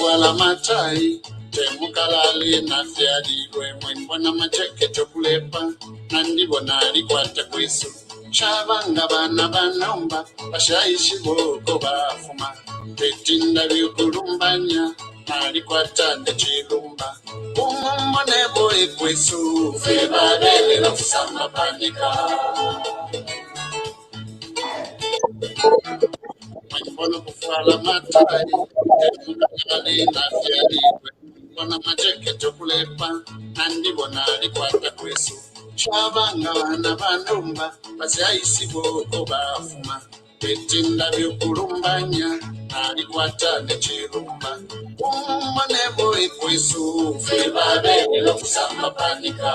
Wala matai temukalali na fiadi mbona macheke chokulepa nandi bonali kwata kwisu chabanga bana banomba bashaishi boko bafuma tetinda byukulumbanya nali kwata ndechilumba umumone boy kwisu febadele no kusamba panika mbona kufala matai temukalali na fiadi mbona macheke chokulepa nandi bonali kwata kwisu chabanga bana banomba bashaishi boko bafuma tetinda byukulumbanya nali kwata ndechilumba umumone boy kwisu febadele no kusamba panika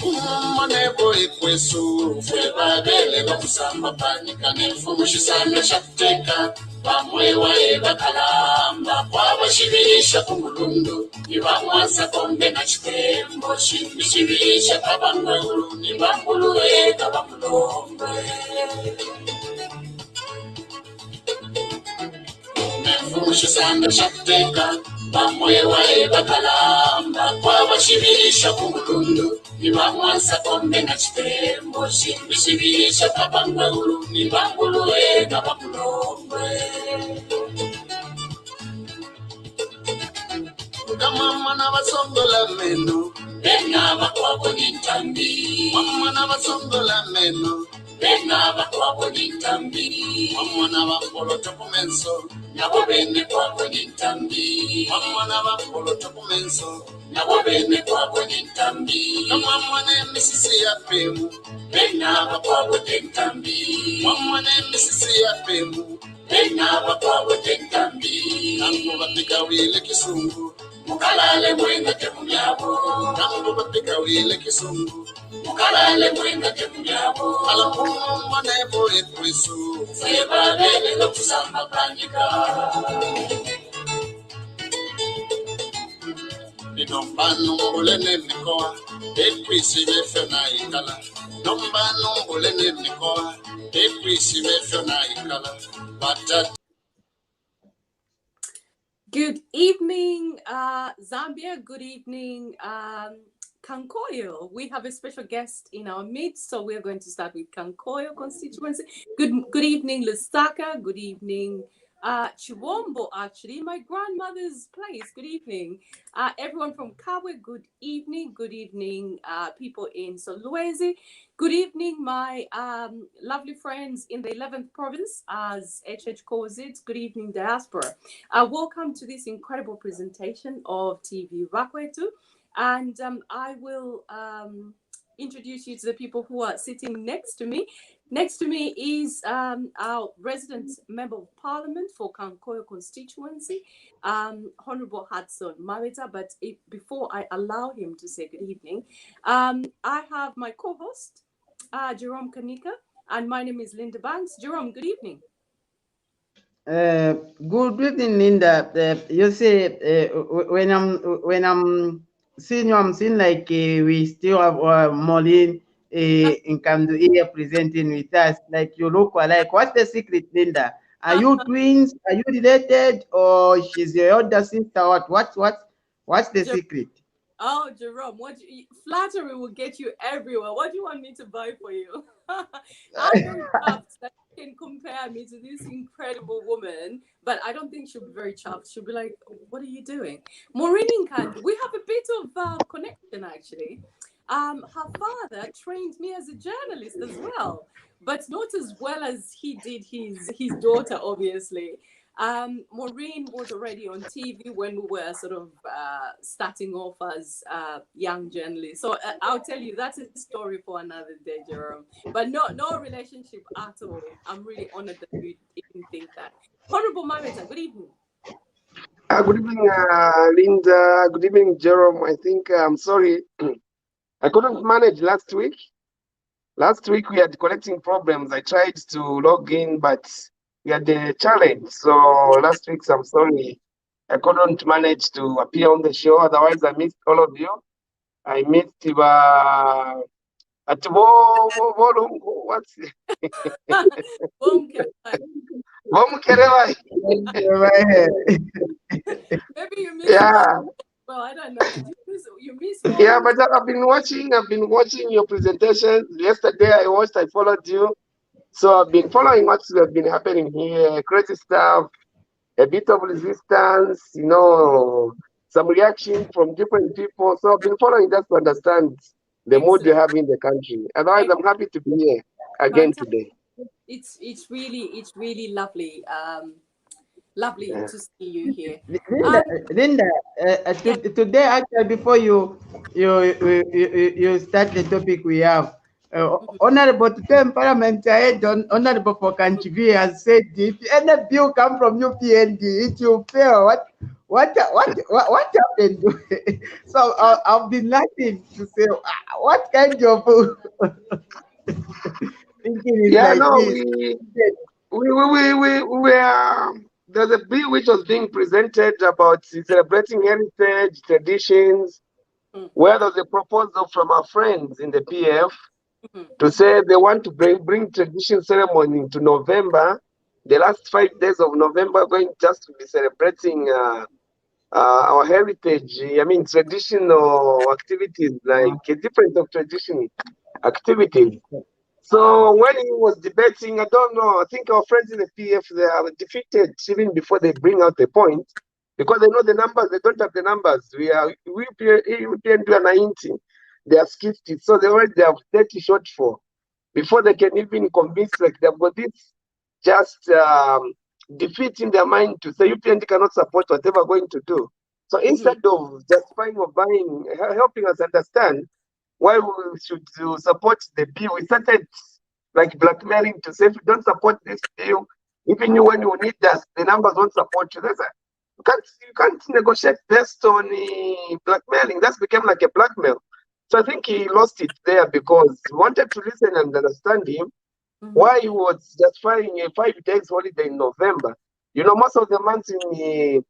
umumone boy kwisu febadele no kusamba panika nefumushisana shateka bamwe waeba kalamba kwabashibirisha kumulundu nibamwasa kombe na chitembo shibirisha kabangwe ulu nibambuluwe kabamulombe nefumushisana shateka bamwe waeba kalamba kwabashibirisha kumulundu nibamwasa kombe na chitembo shibirisha kabangwe ulu nibambuluwe kabamulombe Mama na basongola meno bena bakwabo nintambi mama na basongola meno bena bakwabo nintambi mama na bapolo tokumenso nabo bene kwabo nintambi mama na bapolo tokumenso nabo bene kwabo nintambi mama na misisi ya pemu bena bakwabo nintambi mama na misisi ya pemu bena bakwabo nintambi nango batika wile kisungu mukalale mwenga temunyabo nango batika wile kisungu mukalale mwenga temunyabo alakumwa nebo ekwisu feba bele no kusamba panika inombano ngolene nikoa ekwisi befena ikala nombano ngolene nikoa ekwisi befena ikala batata. Good evening, Zambia. Good evening, Kankoyo. We have a special guest in our midst, so we're going to start with Kankoyo constituency. Good evening, Lusaka. Good evening, Chiwombo, actually, my grandmother's place. Good evening, everyone from Kabwe. Good evening, people in Solwezi. Good evening, my lovely friends in the 11th province, as HH calls it. Good evening, diaspora. Welcome to this incredible presentation of TVBAKWETU. And I will introduce you to the people who are sitting next to me. Next to me is our resident member of parliament for Kankoyo constituency, Honourable Heartson Mabeta. But before I allow him to say good evening, I have my co-host, Jerome Kanika, and my name is Linda Banks. Jerome, good evening. Good evening, Linda. You say when I'm seeing you, I'm seeing like we still have Maureen in Kamdu here presenting with us. Like you look alike. What's the secret, Linda? Are you twins? Are you related, or she's your older sister? What's the secret? Oh, Jerome, flattery will get you everywhere. What do you want me to buy for you? I'm very chuffed that you can compare me to this incredible woman, but I don't think she'll be very chuffed. She'll be like, what are you doing? Maureen, we have a bit of connection, actually. Her father trained me as a journalist as well, but not as well as he did his daughter, obviously. Maureen was already on TV when we were sort of starting off as young journalists. So I'll tell you, that's a story for another day, Jerome. But no relationship at all. I'm really honored that you even think that. Honourable Mabeta, good evening. Good evening, Linda. Good evening, Jerome. I think I'm sorry. I couldn't manage last week. Last week we had connecting problems. I tried to log in, but we had a challenge. So last week, I'm sorry. I couldn't manage to appear on the show. Otherwise, I missed all of you. I missed at what's Maybe you missed yeah. well, I don't know. Did you miss Yeah, Mom? but I've been watching your presentations. Yesterday I followed you. So I've been following what's been happening here, crazy stuff, a bit of resistance, some reaction from different people. So I've been following just to understand the mood you Excellent. have in the country. Otherwise, I'm happy to be here again Fantastic. today. It's really lovely. Lovely Yeah. to see you here. Linda, Yeah. today actually before you start the topic we have, Honourable Term Parliamentary Honourable for Kanchivi has said if any bill come from UPND, it will fail. What happened? So I've been laughing to say, what kind of thinking is Yeah, like no, this? there's a bill which was being presented about celebrating heritage, traditions, where there's a proposal from our friends in the PF to say they want to bring tradition ceremony into November. The last 5 days of November, going just to be celebrating our heritage. I mean, traditional activities like a different of tradition activities. So when he was debating, I don't know, I think our friends in the PF, they are defeated even before they bring out the point because they know the numbers, they don't have the numbers. We are 90, they are 60, so they have 30 short for before they can even convince, like they've got this just defeat in their mind to say UPND cannot support whatever we're going to do. So instead of justifying or helping us understand why we should support the bill, we started like blackmailing to say if you don't support this bill, even you when you need us, the numbers won't support you. You can't negotiate based on blackmailing. That's became like a blackmail. So I think he lost it there because we wanted to listen and understand him why he was justifying a 5 days holiday in November. Most of the months in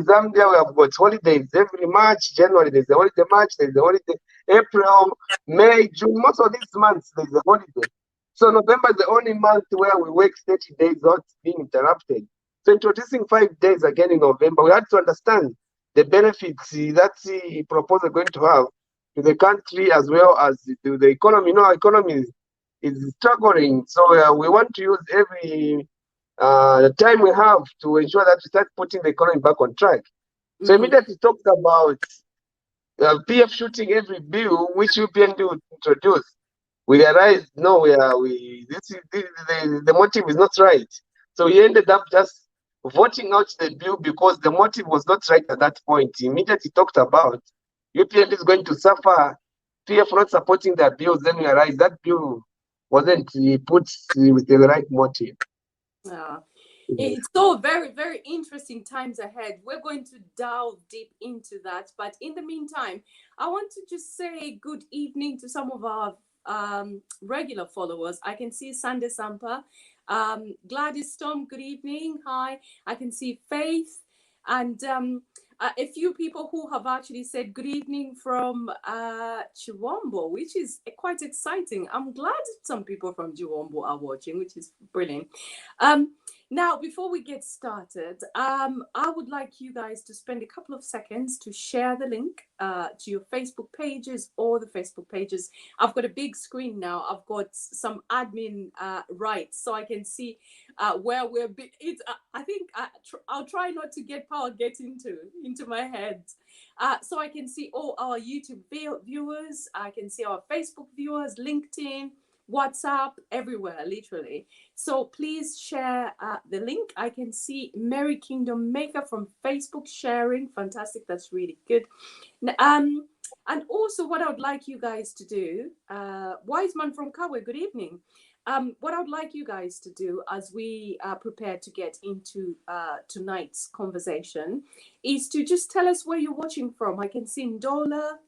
Zambia we have got holidays every March, January there's a holiday, March there's a holiday, April, May, June. Most of these months there's a holiday. So November is the only month where we work 30 days without being interrupted. So introducing 5 days again in November, we had to understand the benefits that the proposal going to have to the country as well as to the economy. Our economy is struggling. So we want to use every time we have to ensure that we start putting the economy back on track. So immediately talked about PF shooting every bill which UPND would introduce. We realized no, the motive is not right. So we ended up just voting out the bill because the motive was not right at that point. Immediately talked about UPND is going to suffer, PF not supporting their bills. Then we realized that bill wasn't put with the right motive. It's so very, very interesting times ahead. We're going to delve deep into that. But in the meantime, I want to just say good evening to some of our regular followers. I can see Sande Sampa, Gladys Storm, good evening. Hi. I can see Faith and a few people who have actually said good evening from Chiwambo, which is quite exciting. I'm glad some people from Chiwambo are watching, which is brilliant. Now, before we get started, I would like you guys to spend a couple of seconds to share the link to your Facebook pages or the Facebook pages. I've got a big screen now. I've got some admin rights, so I can see where we're. I think I'll try not to get power get into my head, so I can see all our YouTube viewers. I can see our Facebook viewers, LinkedIn, WhatsApp, everywhere, literally. So please share the link. I can see Merry Kingdom Maker from Facebook sharing. Fantastic. That's really good. And also what I would like you guys to do, Wiseman from Kawe, good evening. What I would like you guys to do as we prepare to get into tonight's conversation is to just tell us where you're watching from. I can see Ndola,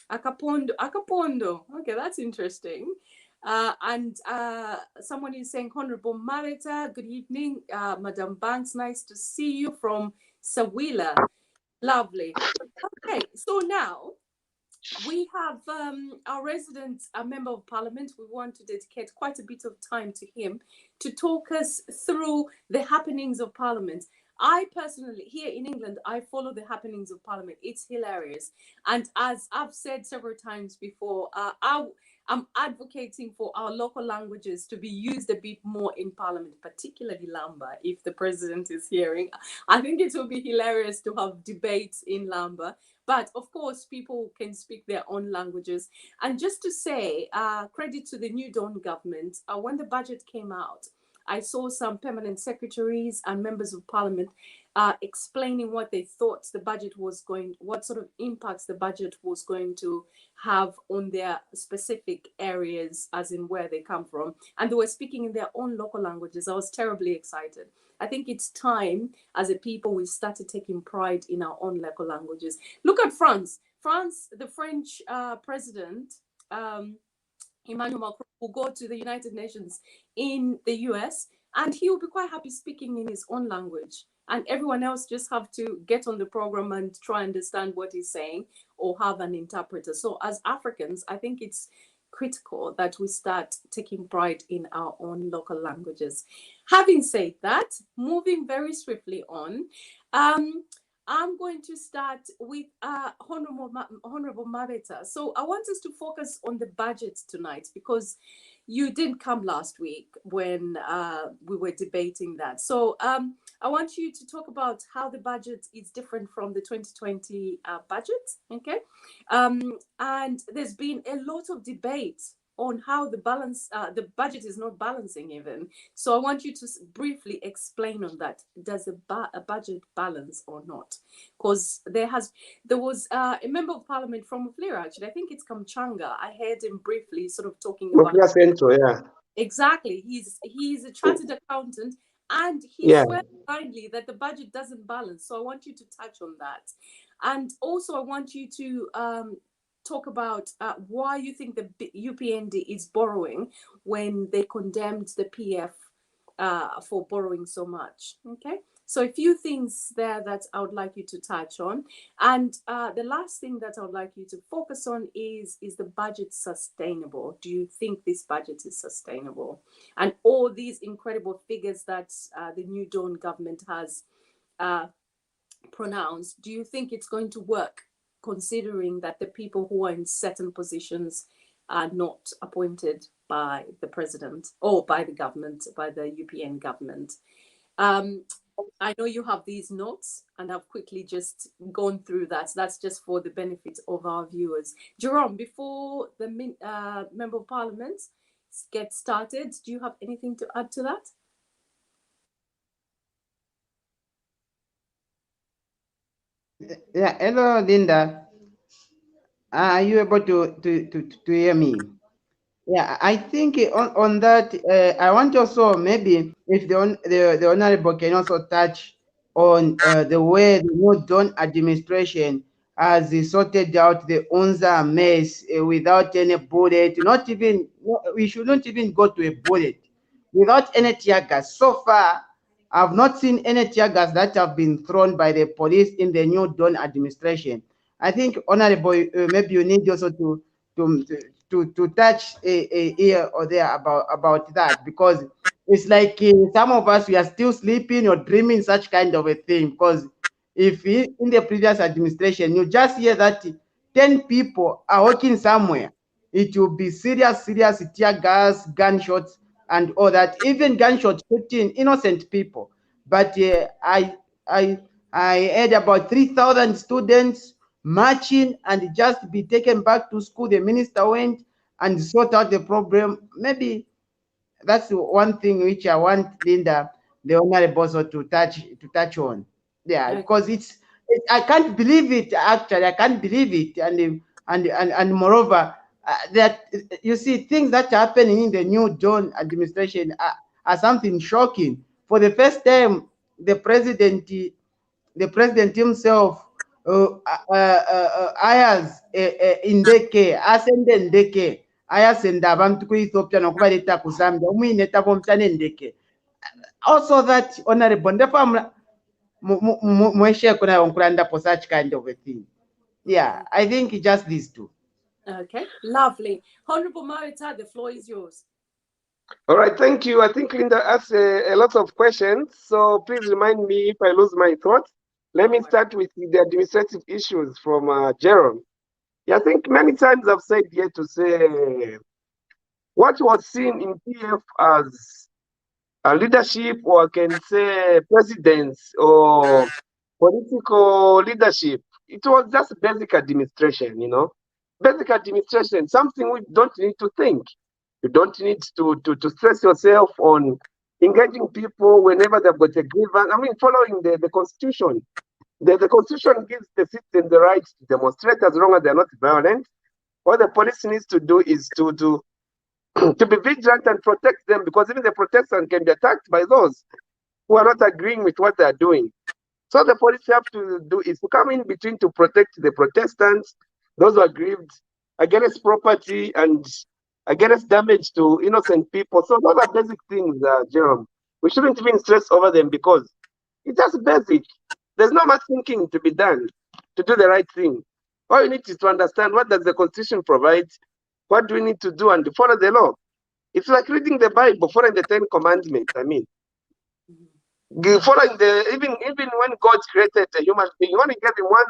Akapondo. Okay, that's interesting. And someone is saying, Honourable Mabeta, good evening. Madam Banks, nice to see you from Sawila. Lovely. Okay, so now we have our resident, a member of parliament. We want to dedicate quite a bit of time to him to talk us through the happenings of parliament. I personally, here in England, I follow the happenings of parliament. It's hilarious. And as I've said several times before, I'm advocating for our local languages to be used a bit more in parliament, particularly Lamba, if the president is hearing. I think it will be hilarious to have debates in Lamba. But of course, people can speak their own languages. And just to say, credit to the New Dawn government, when the budget came out, I saw some permanent secretaries and members of parliament explaining what they thought the budget was going, what sort of impacts the budget was going to have on their specific areas, as in where they come from. And they were speaking in their own local languages. I was terribly excited. I think it's time, as a people, we started taking pride in our own local languages. Look at France. France, the French president, Emmanuel Macron, will go to the United Nations in the US, and he will be quite happy speaking in his own language. And everyone else just have to get on the program and try and understand what he's saying or have an interpreter. So as Africans, I think it's critical that we start taking pride in our own local languages. Having said that, moving very swiftly on, I'm going to start with Honourable Mabeta. So I want us to focus on the budget tonight, because you didn't come last week when we were debating that. So I want you to talk about how the budget is different from the 2020 budget, okay? And there's been a lot of debate on how the budget is not balancing even. So I want you to briefly explain on that. Does a budget balance or not? Because there was a member of parliament from Muflira, actually, I think it's Kamchanga. I heard him briefly sort of talking about Central, yeah. Exactly. He's a chartered accountant, and he swears blindly that the budget doesn't balance. So I want you to touch on that. And also I want you to talk about why you think the UPND is borrowing when they condemned the PF for borrowing so much. Okay, so a few things there that I would like you to touch on. And the last thing that I would like you to focus on is the budget sustainable? Do you think this budget is sustainable? And all these incredible figures that the New Dawn government has pronounced, do you think it's going to work, considering that the people who are in certain positions are not appointed by the president or by the government, by the UPN government? I know you have these notes, and I've quickly just gone through that. So that's just for the benefit of our viewers. Jerome, before the Member of Parliament gets started, do you have anything to add to that? Yeah, hello, Linda. Are you able to hear me? Yeah, I think on that, I want also maybe if the Honourable can also touch on the way the New Dawn administration has sorted out the UNZA mess without any bullet, not even, we shouldn't even go to a bullet, without any tear gas. So far, I've not seen any tear gas that have been thrown by the police in the New Dawn administration. I think, Honourable, maybe you need also to touch here or there about that, because it's like some of us, we are still sleeping or dreaming such kind of a thing. Because if in the previous administration you just hear that 10 people are working somewhere, it will be serious tear gas, gunshots, and all that. Even gunshots shooting innocent people. But I heard about 3,000 students marching and just be taken back to school. The minister went and sort out the problem. Maybe that's one thing which I want Linda, the honorable, also to touch on. Yeah, because I can't believe it. Actually, I can't believe it. And moreover, that you see things that are happening in the New Dawn administration are something shocking. For the first time, the president himself hires indeke asende ndeke ayasenda abantu ku Ethiopia nokubaleta ku Zambia umuyineta bomutane ndeke. Also that, Honorable, mweshe kuna onkulanda for such kind of a thing. Yeah, I think just these two. Okay, lovely. Honourable Mabeta, the floor is yours. All right, thank you. I think Linda asked a lot of questions, so please remind me if I lose my thoughts. Let me start with the administrative issues from Jerome. Yeah, I think many times I've said here to say what was seen in PF as leadership, or I can say presidents or political leadership, it was just basic administration, you know. Basic administration, something we don't need to think. You don't need to stress yourself on engaging people whenever they've got a grievance. I mean, following the Constitution. The Constitution gives the citizen the right to demonstrate as long as they're not violent. What the police needs to do is to to be vigilant and protect them, because even the protestants can be attacked by those who are not agreeing with what they are doing. So the police have to do is to come in between to protect the protestants, those who are grieved, against property and against damage to innocent people. So those are basic things, Jerome. We shouldn't even stress over them because it's just basic. There's not much thinking to be done to do the right thing. All you need is to understand what does the Constitution provide, what do we need to do, and to follow the law. It's like reading the Bible, following the 10 Commandments. I mean, following even when God created a human being, he only gave him one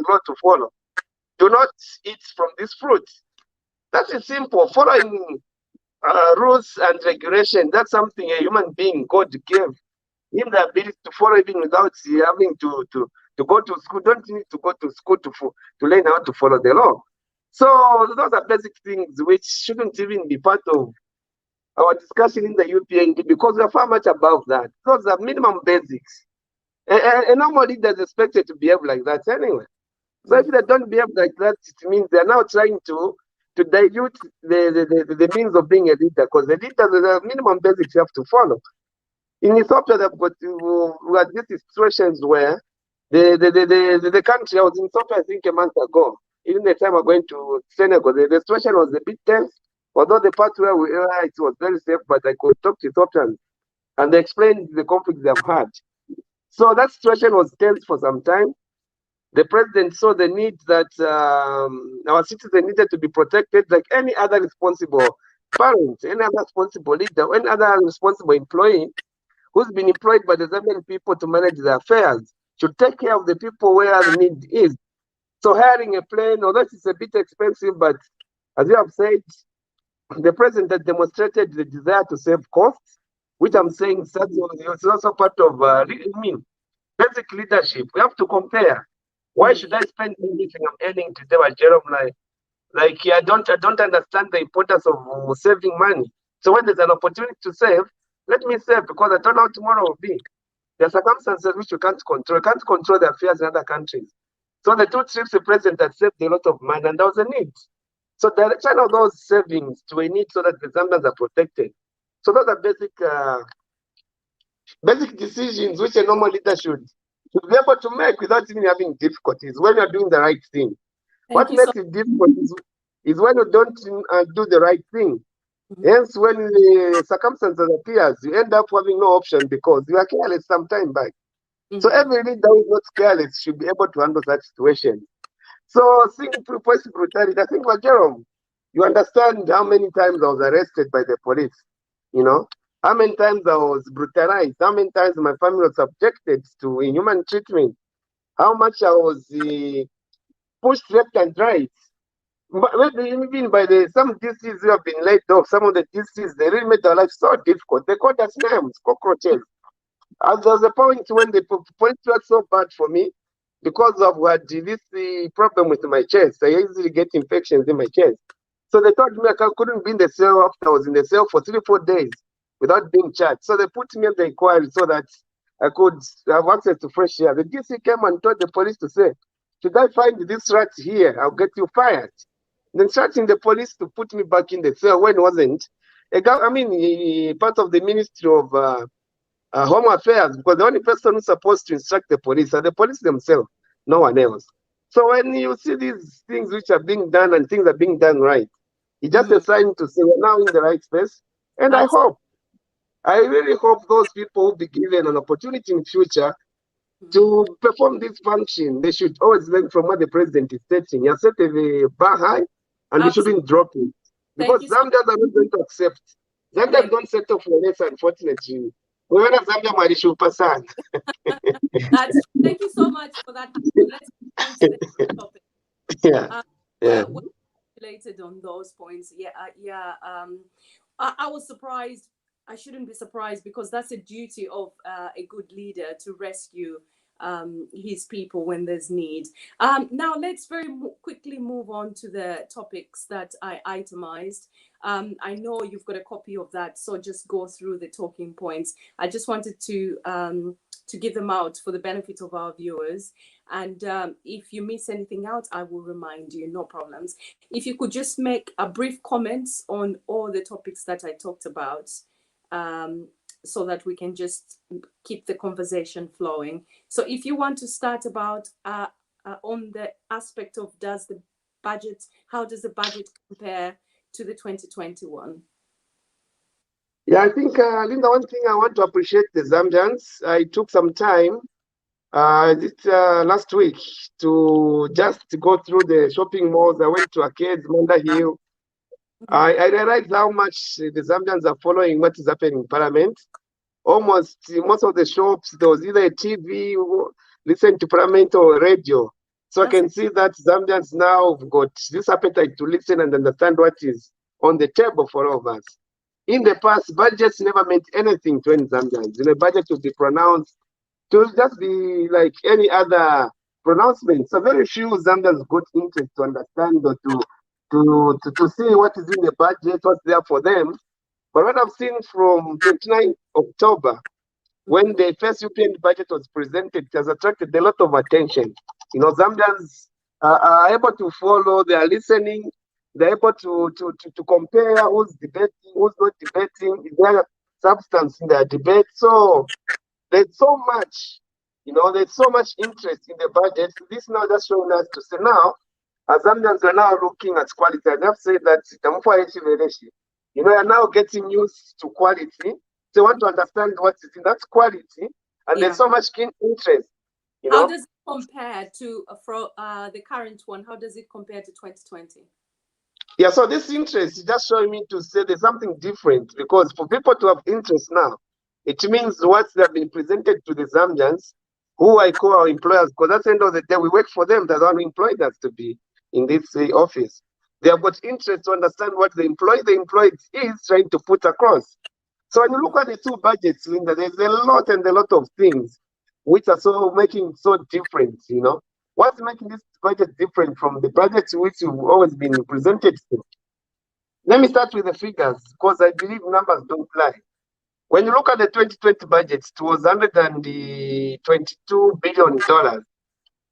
law to follow: do not eat from this fruit. That is simple. Following rules and regulation, that's something a human being God gave him the ability to follow even without having to go to school. Don't need to go to school to learn how to follow the law. So those are basic things which shouldn't even be part of our discussion in the UPND, because we are far much above that. Those are minimum basics. A normal leader is expected to behave like that anyway. So if they don't behave like that, it means they're now trying to dilute the means of being a leader, because the leader, the minimum basics you have to follow. In Ethiopia, they've got these situations where the country, I was in Ethiopia, I think, a month ago. Even the time we're going to Senegal, the situation was a bit tense. Although the part where we were, it was very safe, but I could talk to Ethiopians and they explained the conflict they've had. So that situation was tense for some time. The president saw the need that our citizens needed to be protected like any other responsible parent, any other responsible leader, any other responsible employee who's been employed by the Zambian people to manage their affairs, should take care of the people where the need is. So hiring a plane, although it's a bit expensive, but as you have said, the president has demonstrated the desire to save costs, which I'm saying is also part of basic leadership. We have to compare. Why should I spend everything I'm earning today with Jerome? I don't understand the importance of saving money. So when there's an opportunity to save, let me save, because I don't know how tomorrow will be. There are circumstances which you can't control. You can't control the affairs in other countries. So the 2 trips, the president had saved a lot of money, and there was a need. So direction of those savings to a need so that the Zambians are protected. So those are basic decisions which a normal leader should be able to make without even having difficulties when you're doing the right thing. What makes it difficult is when you don't do the right thing. Hence, when the circumstances appears, you end up having no option because you are careless some time back. So every leader who is not careless should be able to handle that situation. So seeing police brutality, I think, Jerome, you understand how many times I was arrested by the police, you know, how many times I was brutalized, how many times my family was subjected to inhuman treatment, how much I was pushed left and right. Even by some DCs who have been laid off, some of the DCs, they really made their life so difficult. They called us names, cockroaches. And there was a point when the police were so bad for me because of what this problem with my chest. I easily get infections in my chest. So they told me I couldn't be in the cell after I was in the cell for 3-4 days without being charged. So they put me on the inquiry so that I could have access to fresh air. The DC came and told the police to say, should I find this rat here, I'll get you fired. Then starting the police to put me back in the cell when it wasn't. Part of the Ministry of Home Affairs, because the only person who's supposed to instruct the police are the police themselves, no one else. So when you see these things which are being done and things are being done right, it's just a sign to say we're now in the right space. And I really hope those people will be given an opportunity in future To perform this function, they should always learn from what the president is setting. He has set a bar high, and they shouldn't drop it. Because Zambians are not going to accept. Zambians don't settle for less, unfortunately. Whoever Zambia might should pass on. Thank you so much for that. Let's move on to the next topic. Well, related on those points. I was surprised. I shouldn't be surprised, because that's a duty of a good leader to rescue his people when there's need. Now let's very quickly move on to the topics that I itemized. I know you've got a copy of that, so just go through the talking points. I just wanted to give them out for the benefit of our viewers. And if you miss anything out, I will remind you, no problems. If you could just make a brief comments on all the topics that I talked about, so that we can just keep the conversation flowing. So if you want to start about on the aspect of how does the budget compare to the 2021? Yeah, I think, Linda, one thing I want to appreciate the Zambians. I took some time last week to just go through the shopping malls. I went to Arcades, Manda Hill. I realized how much the Zambians are following what is happening in Parliament. Most of the shops, there was either a TV, listen to Parliament, or radio. So I can see that Zambians now have got this appetite to listen and understand what is on the table for all of us. In the past, budgets never meant anything to any Zambians. A budget would be pronounced to just be like any other pronouncement. So very few Zambians got interest to understand or to see what is in the budget, what's there for them. But what I've seen from 29 October, when the first European budget was presented, it has attracted a lot of attention. Zambians are able to follow, they are listening, they're able to compare who's debating, who's not debating, is there substance in their debate. So there's so much, there's so much interest in the budget. This now just showing us to say now, as Zambians are now looking at quality. And I've said that you're now getting used to quality. So you want to understand what is in that quality, and there's so much keen interest. How does it compare to the current one? How does it compare to 2020? Yeah, so this interest is just showing me to say there's something different, because for people to have interest now, it means what they have been presented to the Zambians, who I call our employers, because at the end of the day, we work for them. They're the one who employed us to be in this office. They have got interest to understand what the employed is trying to put across. So when you look at the two budgets, Linda, there's a lot of things which are making so different, What's making this budget different from the budgets which you've always been presented to? Let me start with the figures, because I believe numbers don't lie. When you look at the 2020 budget, it was $122 billion.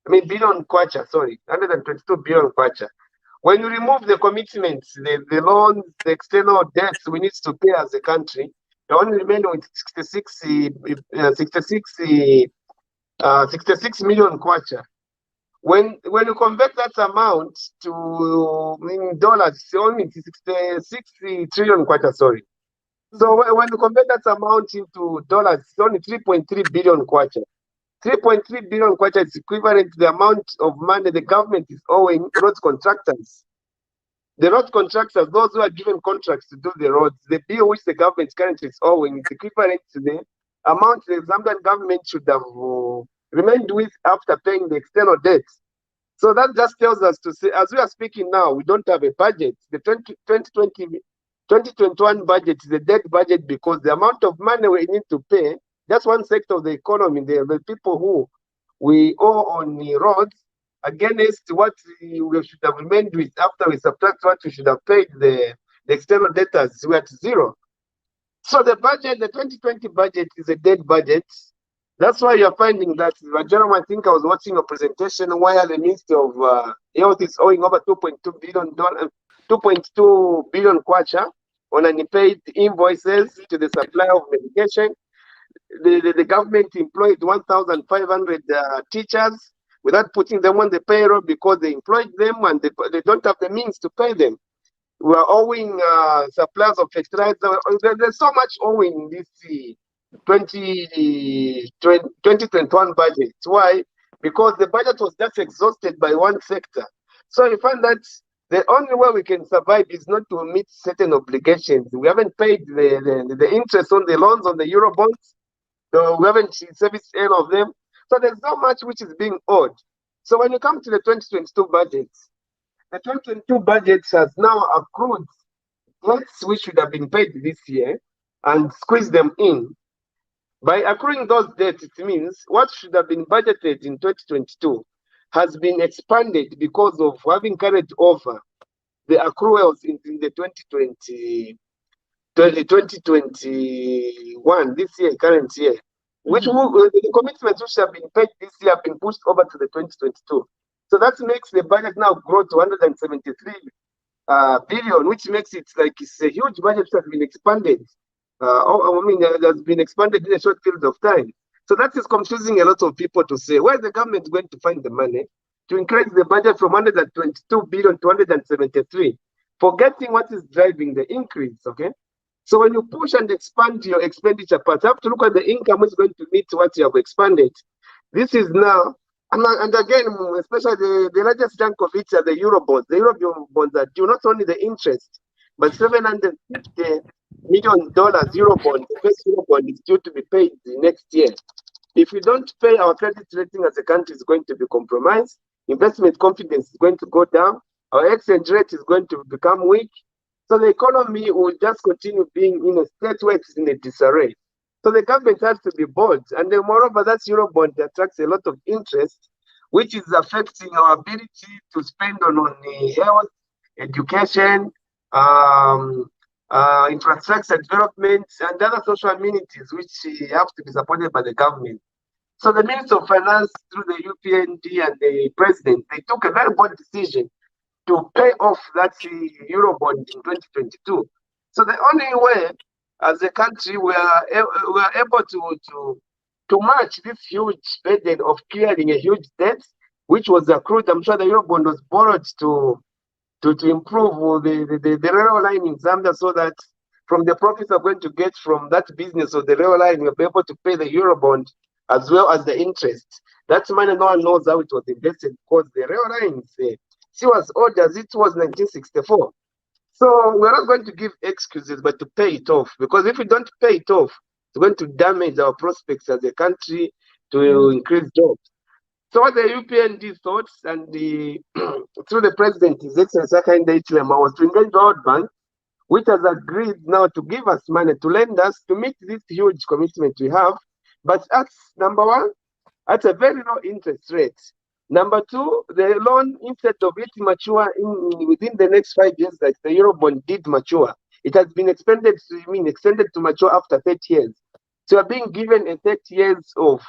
Billion kwacha, sorry, 122 billion kwacha. When you remove the commitments, the loans, the external debts we need to pay as a country, you only remain with 66 million kwacha. When you convert that amount to dollars, it's only 66 trillion kwacha, sorry. So when you convert that amount into dollars, it's only 3.3 billion kwacha. 3.3 billion kwacha is equivalent to the amount of money the government is owing road contractors. The road contractors, those who are given contracts to do the roads, the bill which the government currently is owing is equivalent to the amount the Zambian government should have remained with after paying the external debt. So that just tells us to say, as we are speaking now, we don't have a budget. The 2021 budget is a dead budget, because the amount of money we need to pay, that's one sector of the economy, the people who we owe on the roads, against what we should have remained with after we subtract what we should have paid the external debtors, we're at zero. So the budget, the 2020 budget, is a dead budget. That's why you're finding that, gentlemen, I think I was watching a presentation where the Ministry of Health is owing over $2.2 billion kwacha on unpaid invoices to the supply of medication. The government employed 1,500 teachers without putting them on the payroll, because they employed them and they don't have the means to pay them. We are owing suppliers of fertilizer. There's so much owing in this 2021 budget. Why? Because the budget was just exhausted by one sector. So you find that the only way we can survive is not to meet certain obligations. We haven't paid the interest on the loans on the Euro bonds. So we haven't serviced any of them. So there's so much which is being owed. So when you come to the 2022 budget, the 2022 budget has now accrued debts which should have been paid this year and squeezed them in. By accruing those debts, it means what should have been budgeted in 2022 has been expanded because of having carried over the accruals in the 2021, this year, current year, which the commitments which have been paid this year have been pushed over to the 2022. So that makes the budget now grow to 173 billion, which makes it like it's a huge budget that has been expanded. I mean, it has been expanded in a short period of time. So that is confusing a lot of people to say, where is the government going to find the money to increase the budget from 122 billion to 173, forgetting what is driving the increase, okay? So when you push and expand your expenditure part, you have to look at the income which is going to meet what you have expanded. This is now, and again, especially the largest chunk of it are the Euro bonds. The Euro bonds are due not only the interest, but $750 million Euro bond. The first Euro bond is due to be paid next year. If we don't pay, our credit rating as a country is going to be compromised. Investment confidence is going to go down. Our exchange rate is going to become weak. So the economy will just continue being in a state where it's in a disarray. So the government has to be bold. And then moreover, that Eurobond attracts a lot of interest, which is affecting our ability to spend on health, education, infrastructure development, and other social amenities, which have to be supported by the government. So the Minister of Finance, through the UPND and the President, they took a very bold decision to pay off that Eurobond in 2022. So the only way, as a country, we are able to match this huge burden of clearing a huge debt, which was accrued. I'm sure the Eurobond was borrowed to improve the railway line in Zambia, so that from the profits we're going to get from that business of the railway line, we'll be able to pay the Eurobond as well as the interest. That money, no one knows how it was invested, because the railway lines, she was old as it was 1964. So we're not going to give excuses, but to pay it off. Because if we don't pay it off, it's going to damage our prospects as a country to increase jobs. So what the UPND thought, and through the President, His Excellency Hakainde Hichilema, was to engage the World Bank, which has agreed now to give us money, to lend us, to meet this huge commitment we have. But at number one, at a very low interest rate. Number two, the loan, instead of it mature within the next 5 years, like the Eurobond did mature, it has been extended to mature after 30 years. So you're being given a 30 years of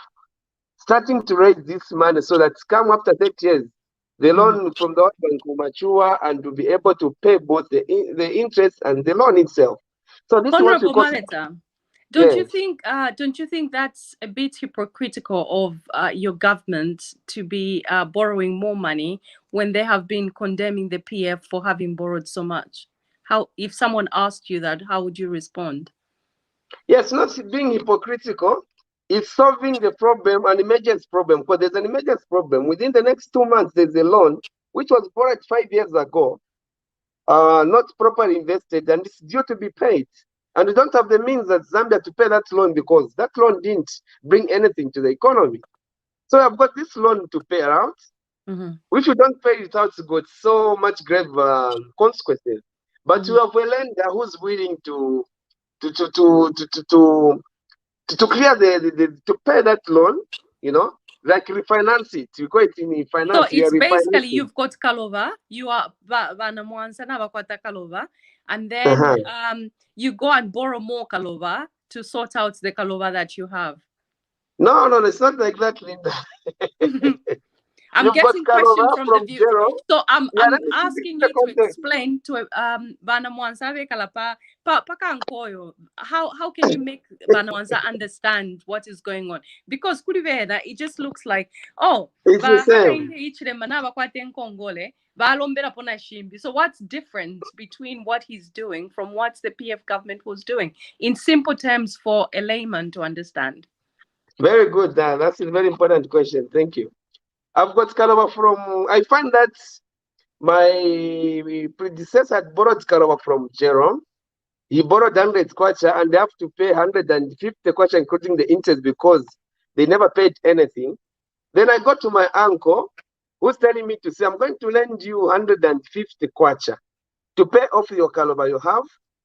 starting to raise this money, so that come after 30 years, the loan from the World Bank will mature and will be able to pay both the interest and the loan itself. So this Honourable is what we Mabeta, don't you think that's a bit hypocritical of your government to be borrowing more money when they have been condemning the PF for having borrowed so much? How, if someone asked you that, how would you respond? Yes, not being hypocritical. It's solving the problem, an emergency problem, because there's an emergency problem. Within the next 2 months, there's a loan which was borrowed 5 years ago, not properly invested, and it's due to be paid. And we don't have the means at Zambia to pay that loan, because that loan didn't bring anything to the economy. So I've got this loan to pay out, which we don't pay it out, it's got so much grave consequences. But we have a lender who's willing to clear to pay that loan, like refinance it. You call it in finance. So it's basically you've got Kalova, you are Kalova, and then you go and borrow more Kalova to sort out the Kalova that you have. No, it's not like that, Linda. I'm getting questions from the view. So I'm asking you to explain to Bana Mwanza Pakankoyo, how can you make Bana Mwanza understand what is going on? Because Kuriveda, it just looks like, oh, it's the same. So what's different between what he's doing from what the PF government was doing, in simple terms for a layman to understand? Very good. That's a very important question. Thank you. I've got Kalaba from, I find that my predecessor had borrowed Kalaba from Jerome. He borrowed 100 kwacha and they have to pay 150 kwacha, including the interest, because they never paid anything. Then I got to my uncle, who's telling me to say, I'm going to lend you 150 kwacha to pay off your Kalaba you have,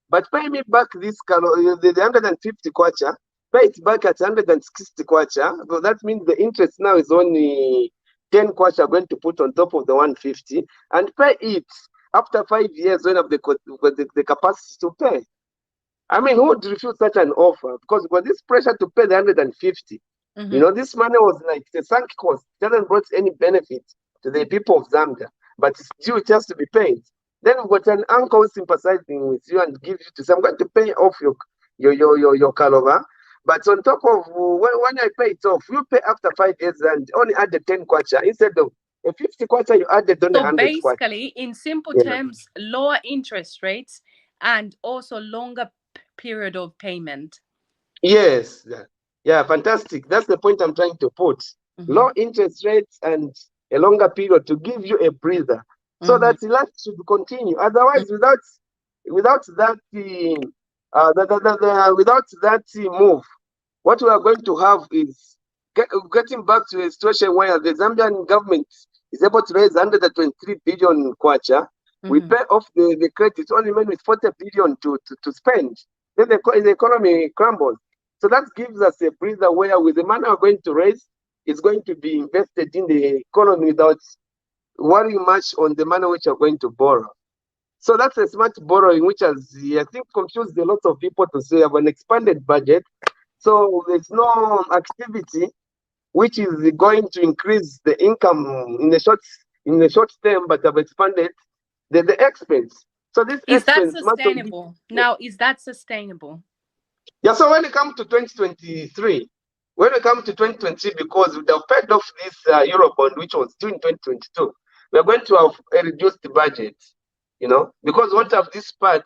but pay me back this Kalaba, the 150 kwacha, pay it back at 160 kwacha. So that means the interest now is only 10 kwacha going to put on top of the 150, and pay it after 5 years when I have the capacity to pay. I mean, who would refuse such an offer? Because with this pressure to pay the 150, you know, this money was like the sunk cost. It hasn't brought any benefit to the people of Zambia, but it's due, it has to be paid. Then we've got an uncle sympathizing with you and give you to say, I'm going to pay off your Kalova. But on top of when I pay it off, you pay after 5 years and only add the 10 kwacha instead of a 50 kwacha you added on the 100 kwacha. So basically, in simple terms, lower interest rates and also longer period of payment. Yes. Yeah, fantastic. That's the point I'm trying to put. Low interest rates and a longer period to give you a breather, so that life should continue. Otherwise, without that move, what we are going to have is getting back to a situation where the Zambian government is able to raise 123 billion kwacha. We pay off the credit, only remain with 40 billion to spend. Then the economy crumbles. So that gives us a breather where with the money we're going to raise, it's going to be invested in the economy without worrying much on the money which we're going to borrow. So that's a smart borrowing, which has, I think, confused a lot of people to say have an expanded budget. So there's no activity which is going to increase the income in the short term, but have expanded the expense. So this is that sustainable? Now, is that sustainable? Yeah, so when it comes to 2023, because we have paid off this Eurobond, which was due in 2022, we are going to have a reduced budget, you know, because what of this part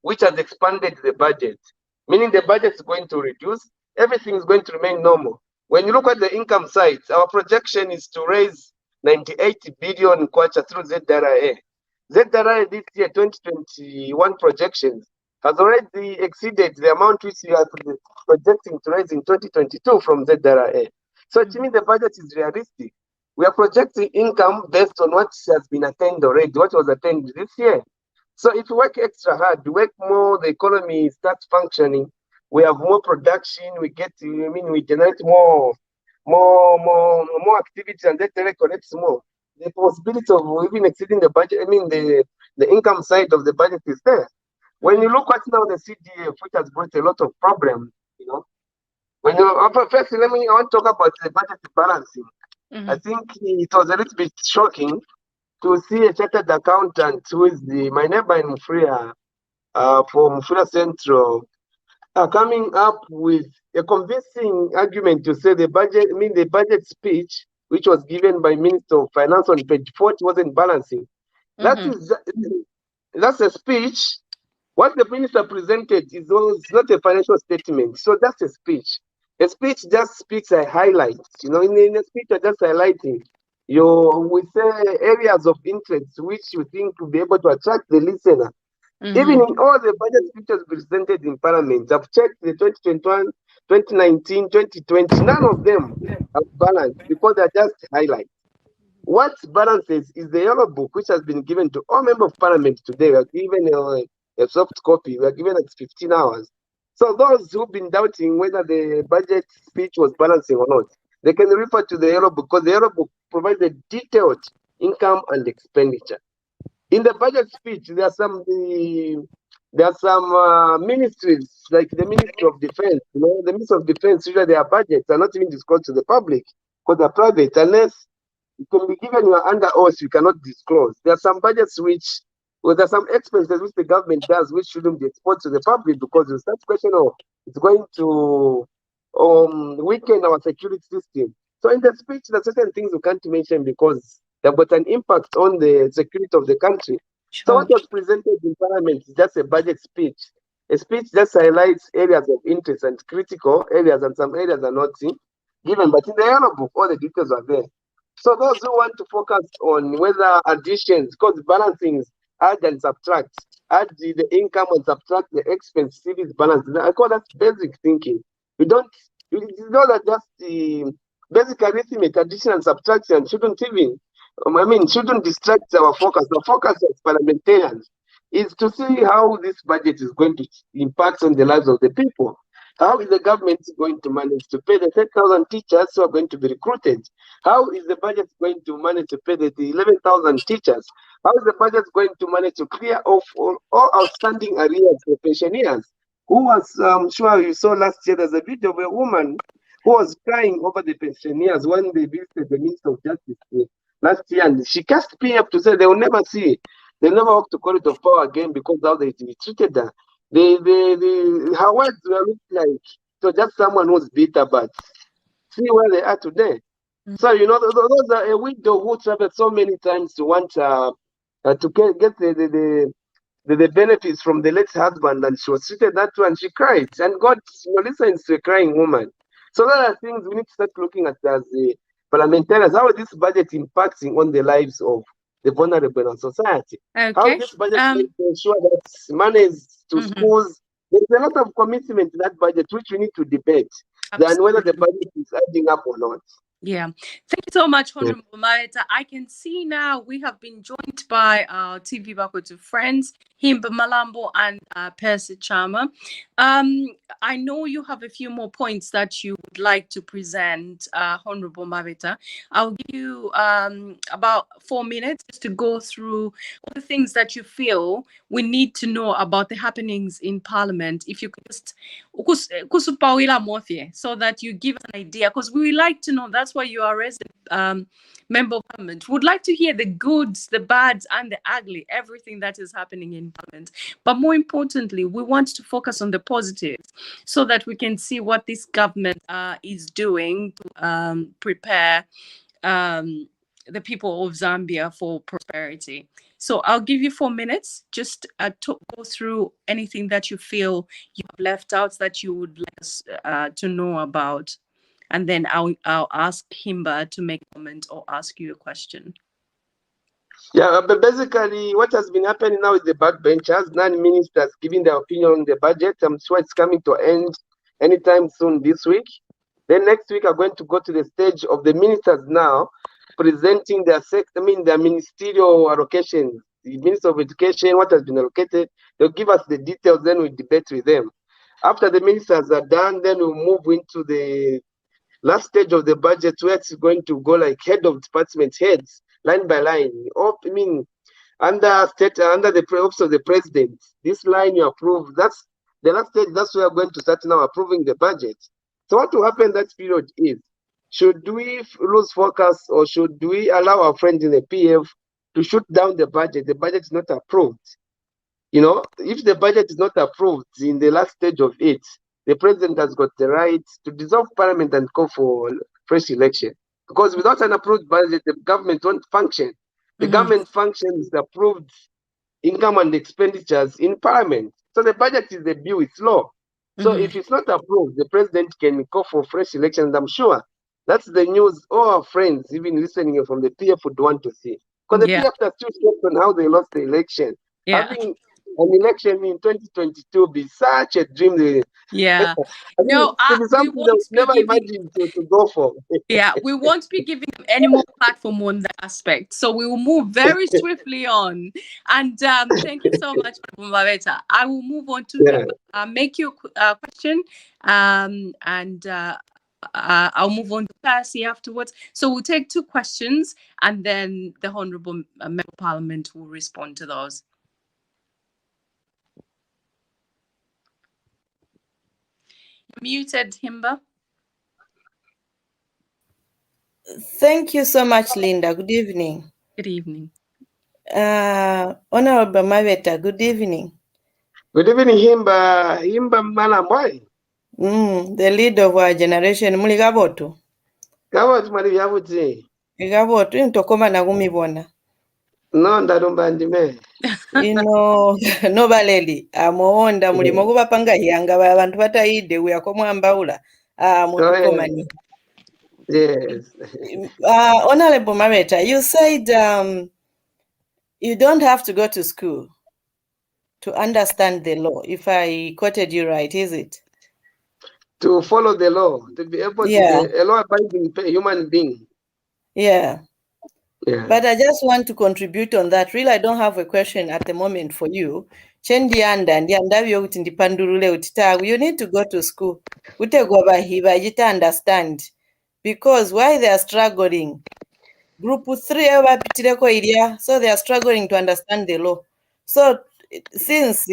which has expanded the budget, meaning the budget is going to reduce, everything is going to remain normal. When you look at the income side, our projection is to raise 98 billion kwacha through ZRA. ZRA this year, 2021 projections, has already exceeded the amount which we are projecting to raise in 2022 from ZRA. So it means the budget is realistic. We are projecting income based on what has been attained already, what was attained this year. So if we work extra hard, we work more, the economy starts functioning, we have more production, we generate more activity, and that collects more. The possibility of even exceeding the budget, the income side of the budget is there. When you look at now the CDF, which has brought a lot of problems, you know. When you first, I want to talk about the budget balancing. I think it was a little bit shocking to see a chartered accountant who is my neighbor in Mufria, from Mufria Central, coming up with a convincing argument to say the budget speech, which was given by Minister of Finance on page 40, wasn't balancing. That's a speech. What the minister presented is not a financial statement. So that's a speech. A speech just speaks a highlight. You know, in a speech, you're just highlighting we say areas of interest which you think will be able to attract the listener. Even in all the budget speeches presented in Parliament, I've checked the 2021, 2019, 2020, none of them have balanced because they're just highlights. What balances is the yellow book, which has been given to all members of Parliament today. We are given a soft copy. We are given 15 hours. So those who've been doubting whether the budget speech was balancing or not, they can refer to the yellow book, because the yellow book provides a detailed income and expenditure. In the budget speech, there are some ministries, like the Ministry of Defense. You know, the Ministry of Defense, usually their budgets are not even disclosed to the public because they're private, unless it can be given you are under oath, you cannot disclose. There are some budgets which, well, there are some expenses which the government does which shouldn't be exposed to the public because it's that question of it's going to weaken our security system. So in the speech, there are certain things we can't mention because they've got an impact on the security of the country. So what was presented in Parliament is just a budget speech. A speech just highlights areas of interest and critical areas, and some areas are not given. But in the yellow book, all the details are there. So those who want to focus on whether additions, because balancing add and subtract, add the income and subtract the expense, see this balance. I call that basic thinking. You know that just the basic arithmetic, addition and subtraction shouldn't even, shouldn't distract our focus. The focus as parliamentarians is to see how this budget is going to impact on the lives of the people. How is the government going to manage to pay the 10,000 teachers who are going to be recruited? How is the budget going to manage to pay the 11,000 teachers? How is the budget going to manage to clear off all outstanding arrears for pensioners? Who was, sure you saw last year, there's a video of a woman who was crying over the pensioners when they visited the Minister of Justice last year, and she cast PF to say they will never see, they never walk to corridor of power again because how they treated her. Her words were like so just someone who's bitter, but see where they are today. So those are a widow who traveled so many times to want to get the benefits from the late husband, and she was treated that way, and she cried, and God listens to a crying woman. So those are things we need to start looking at as the parliamentarians. How is this budget impacting on the lives of the vulnerable in our society? Okay. How is this budget going to ensure that money is to schools? There's a lot of commitment in that budget which we need to debate than whether the budget is adding up or not. Yeah, thank you so much, Honourable Mabeta. I can see now we have been joined by our TVBAKWETU friends, Himba Malambo and Percy Chama. I know you have a few more points that you would like to present, Honourable Mabeta. I'll give you about 4 minutes just to go through all the things that you feel we need to know about the happenings in Parliament. If you could just so that you give an idea, because we would like to know. That's why you are a resident member of Parliament. We would like to hear the goods, the bads, and the ugly, everything that is happening in Parliament. But more importantly, we want to focus on the positives so that we can see what this government is doing to prepare the people of Zambia for prosperity. So I'll give you 4 minutes just to go through anything that you feel you have left out that you would like us to know about. And then I'll ask Himba to make a comment or ask you a question. Yeah, but basically what has been happening now is the backbenchers, non-ministers giving their opinion on the budget. I'm sure it's coming to end anytime soon this week. Then next week are going to go to the stage of the ministers now presenting their their ministerial allocations. The Minister of Education, what has been allocated, they'll give us the details, then we debate with them. After the ministers are done, then we'll move into the last stage of the budget where it's going to go like head of department heads, line by line. Under the office of the president, this line you approve, that's the last stage, that's where we're going to start now approving the budget. So what will happen that period is, should we lose focus or should we allow our friends in the PF to shoot down the budget? The budget is not approved. If the budget is not approved in the last stage of it, the president has got the right to dissolve parliament and call for fresh election. Because without an approved budget, the government won't function. The government functions the approved income and expenditures in parliament. So the budget is the bill, it's law. So if it's not approved, the president can call for fresh elections. I'm sure that's the news all our friends, even listening from the PF, would want to see. Because the PF are still shocked on how they lost the election. Having an election in 2022 be such a dream. No, we won't be never giving, imagined to go for. we won't be giving them any more platform on that aspect. So we will move very swiftly on. And thank you so much, Mabeta. I will move on to make your question, and I'll move on to Percy afterwards. So we'll take 2 questions, and then the Honourable Member of Parliament will respond to those. Muted, Himba. Thank you so much, Linda. Good evening. Good evening. Honourable Mabeta, good evening. Good evening, Himba Manamwai. The leader of our generation, muli gaboto. Gaboto mali byabuti. Gaboto, intokoma na gumibona. No, ndalumbandime. No baleli. Amuonda mulimo kubapanga yanga abantu batayide uyako mwambaula. Mutukomani. Yes. Honourable Mabeta, you said you don't have to go to school to understand the law, if I quoted you right, is it? To follow the law, to be able to be a law-abiding human being. Yeah. Yeah. But I just want to contribute on that. Really, I don't have a question at the moment for you. You need to go to school. Understand. Because why they are struggling. Group 3, so they are struggling to understand the law. So since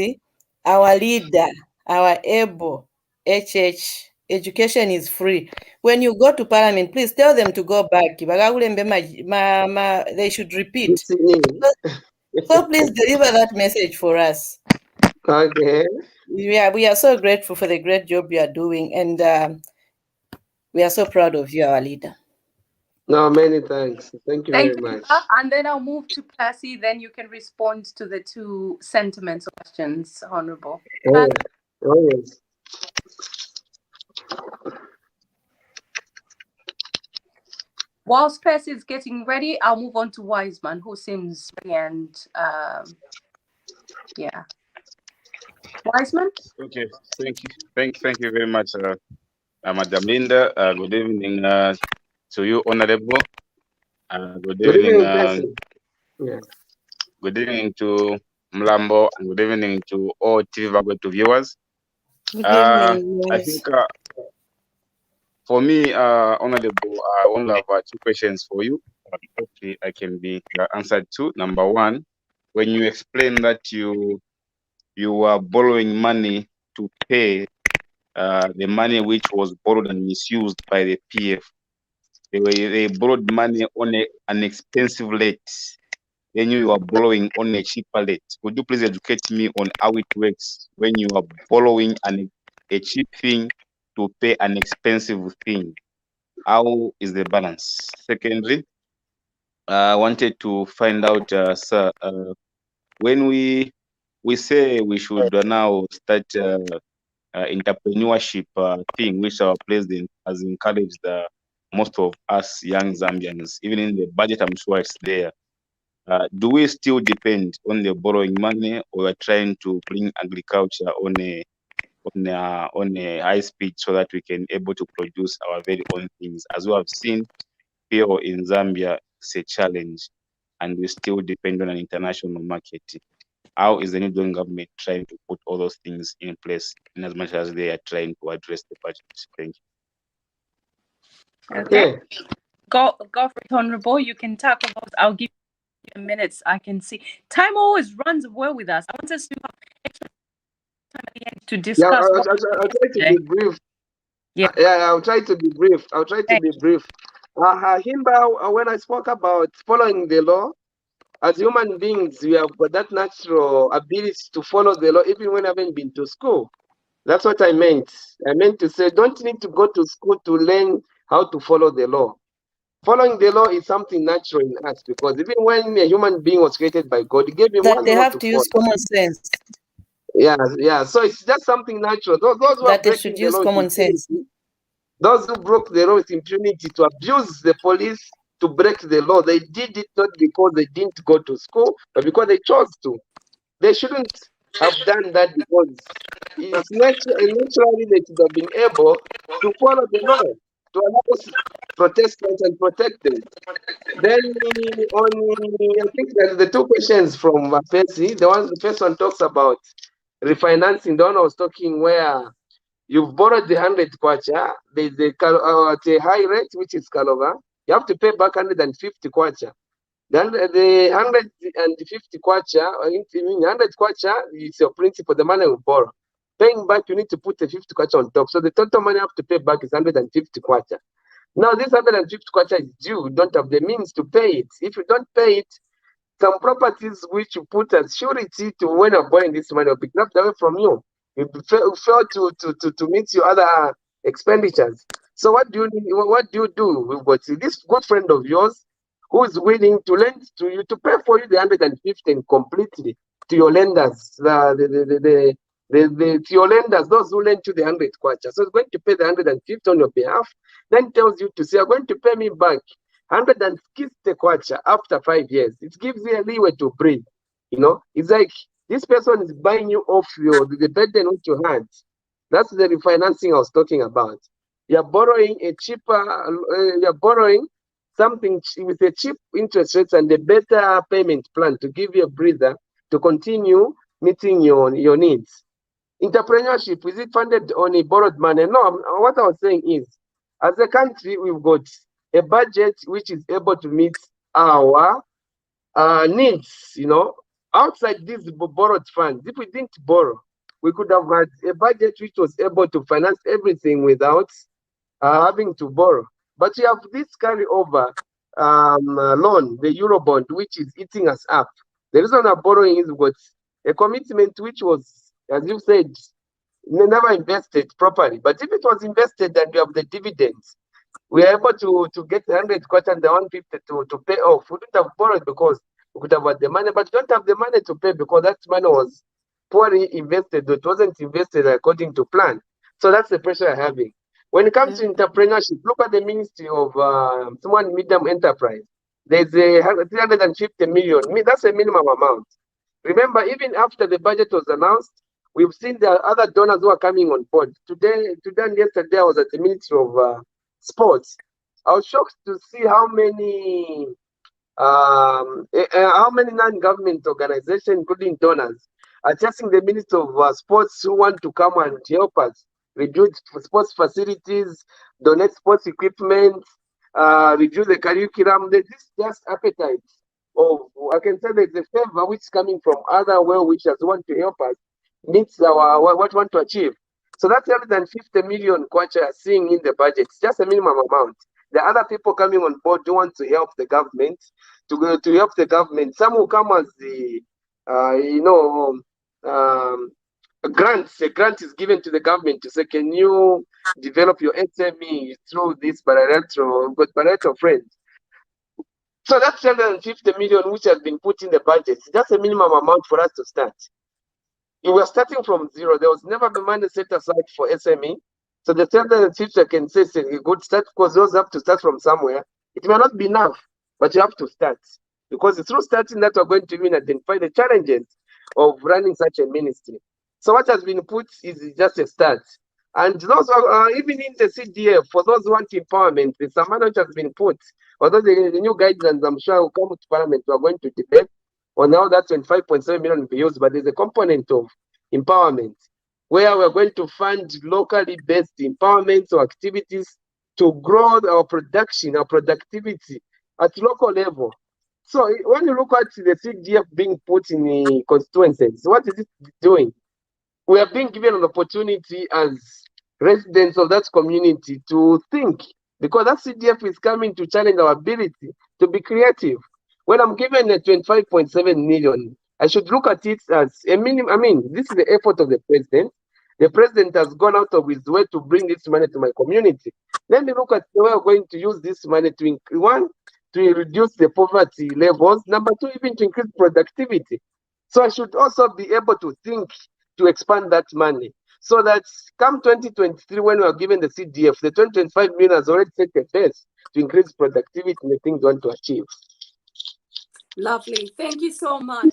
our leader, our able HH, education is free. When you go to Parliament, please tell them to go back. They should repeat. So please deliver that message for us. Okay. We are so grateful for the great job you are doing, and we are so proud of you, our leader. No, many thanks. Thank you very much. And then I'll move to Percy. Then you can respond to the two sentiments or questions, Honourable. Oh, yes. Whilst Percy is getting ready, I'll move on to Wiseman, who seems ready and yeah. Wiseman? Okay, thank you very much, Madam Linda. Good evening to you, Honorable. Good evening. Yeah. Good evening to Mlambo, and good evening to all TVBAKWETU viewers. Good evening. I think for me, Honorable, I only have 2 questions for you. Hopefully, I can be answered to. Number 1, when you explain that you are borrowing money to pay the money which was borrowed and misused by the PF. They borrowed money on an expensive rate. Then you are borrowing on a cheaper rate. Could you please educate me on how it works when you are borrowing a cheap thing to pay an expensive thing? How is the balance? Secondly, I wanted to find out, sir, when we say we should now start entrepreneurship thing, which our president has encouraged most of us young Zambians, even in the budget, I'm sure it's there. Do we still depend on the borrowing money, or are trying to bring agriculture on a high speed so that we can able to produce our very own things? As we have seen here in Zambia, it's a challenge, and we still depend on an international market. How is the new government trying to put all those things in place, in as much as they are trying to address the budget? Thank you. Okay. Go for it, Honourable. You can talk about. I'll give you minutes. I can see time always runs well with us. I want us to have extra time at the end to discuss. Yeah, I'll try to be brief. Yeah, I'll try to be brief. Himba, when I spoke about following the law, as human beings, we have got that natural ability to follow the law, even when I haven't been to school. That's what I meant. I meant to say, don't need to go to school to learn how to follow the law. Following the law is something natural in us, because even when a human being was created by God, He gave him one they law have to use follow. common sense. Yeah. So it's just something natural. Those who are breaking the law, common sense. Those who broke the law with impunity to abuse the police, to break the law, they did it not because they didn't go to school, but because they chose to. They shouldn't have done that, because it's naturally they should have been able to follow the law, to allow protesters and protect them. Then I think that the 2 questions from Percy, the first one talks about refinancing. The one I was talking where you've borrowed the 100 kwacha, there's at a high rate, which is Kalova. You have to pay back 150 kwacha. Then the 150 kwacha, 100 kwacha is your principal, the money you borrow. Paying back, you need to put the 50 kwacha on top. So the total money you have to pay back is 150 kwacha. Now this 150 kwacha is due. You don't have the means to pay it. If you don't pay it, some properties which you put as surety to when you're borrowing this money will be grabbed away from you. You fail to meet your other expenditures. So what do you do? We've got this good friend of yours who is willing to lend to you to pay for you the 150 completely to your lenders, to your lenders, those who lend you the 100 kwacha. So it's going to pay the 150 on your behalf, then tells you to say, you're going to pay me back 160 kwacha after 5 years. It gives you a leeway to breathe. You know, it's like this person is buying you off the burden which you had. That's the refinancing I was talking about. You're borrowing a cheaper, you're borrowing something with a cheap interest rates and a better payment plan to give you a breather to continue meeting your needs. Entrepreneurship, is it funded on a borrowed money? No, what I was saying is, as a country, we've got a budget which is able to meet our needs, you know, outside these borrowed funds. If we didn't borrow, we could have had a budget which was able to finance everything without having to borrow. But we have this carryover loan, the Eurobond, which is eating us up. The reason I'm borrowing is we've got a commitment which was, as you said, never invested properly. But if it was invested and we have the dividends, we are able to get 100 kwacha and the 150 to pay off. We don't have borrowed because we could have had the money, but we don't have the money to pay because that money was poorly invested. It wasn't invested according to plan. So that's the pressure I'm having. When it comes to entrepreneurship, look at the Ministry of Small and Medium Enterprise. There's a 350 million. That's a minimum amount. Remember, even after the budget was announced, we've seen there are other donors who are coming on board. Today and yesterday, I was at the Ministry of Sports. I was shocked to see how many non-government organizations, including donors, are chasing the Minister of Sports who want to come and help us reduce sports facilities, donate sports equipment, reduce the curriculum. There's this just appetite of, I can say there's a favor which is coming from other well-wishers who want to help us meet our what we want to achieve. So that's 150 million kwacha seeing in the budget. It's just a minimum amount. There are other people coming on board who want to help the government, to help the government. Some will come as the, grants. A grant is given to the government to say, can you develop your SME through this bilateral friends? So that's 750 million which has been put in the budget. It's just a minimum amount for us to start. We were starting from zero. There was never the money set aside for SME. So the 750 can say it's a good start because those have to start from somewhere. It may not be enough, but you have to start. Because it's through starting that we're going to even identify the challenges of running such a ministry. So what has been put is just a start. And those are, even in the CDF, for those who want empowerment, there's some money which has been put. Although the new guidelines, I'm sure, will come to Parliament, we are going to debate on how that 25.7 million will be used. But there's a component of empowerment where we're going to fund locally based empowerments or activities to grow our production, our productivity at local level. So when you look at the CDF being put in the constituencies, what is it doing? We are being given an opportunity as residents of that community to think, because that CDF is coming to challenge our ability to be creative. When I'm given a 25.7 million, I should look at it as a minimum. I mean, this is the effort of the president. The president has gone out of his way to bring this money to my community. Let me look at the way we're going to use this money to, to reduce the poverty levels. Number two, even to increase productivity. So I should also be able to think to expand that money so that come 2023, when we are given the CDF, the 2025 million has already set a base to increase productivity in the things we want to achieve. Lovely. Thank you so much,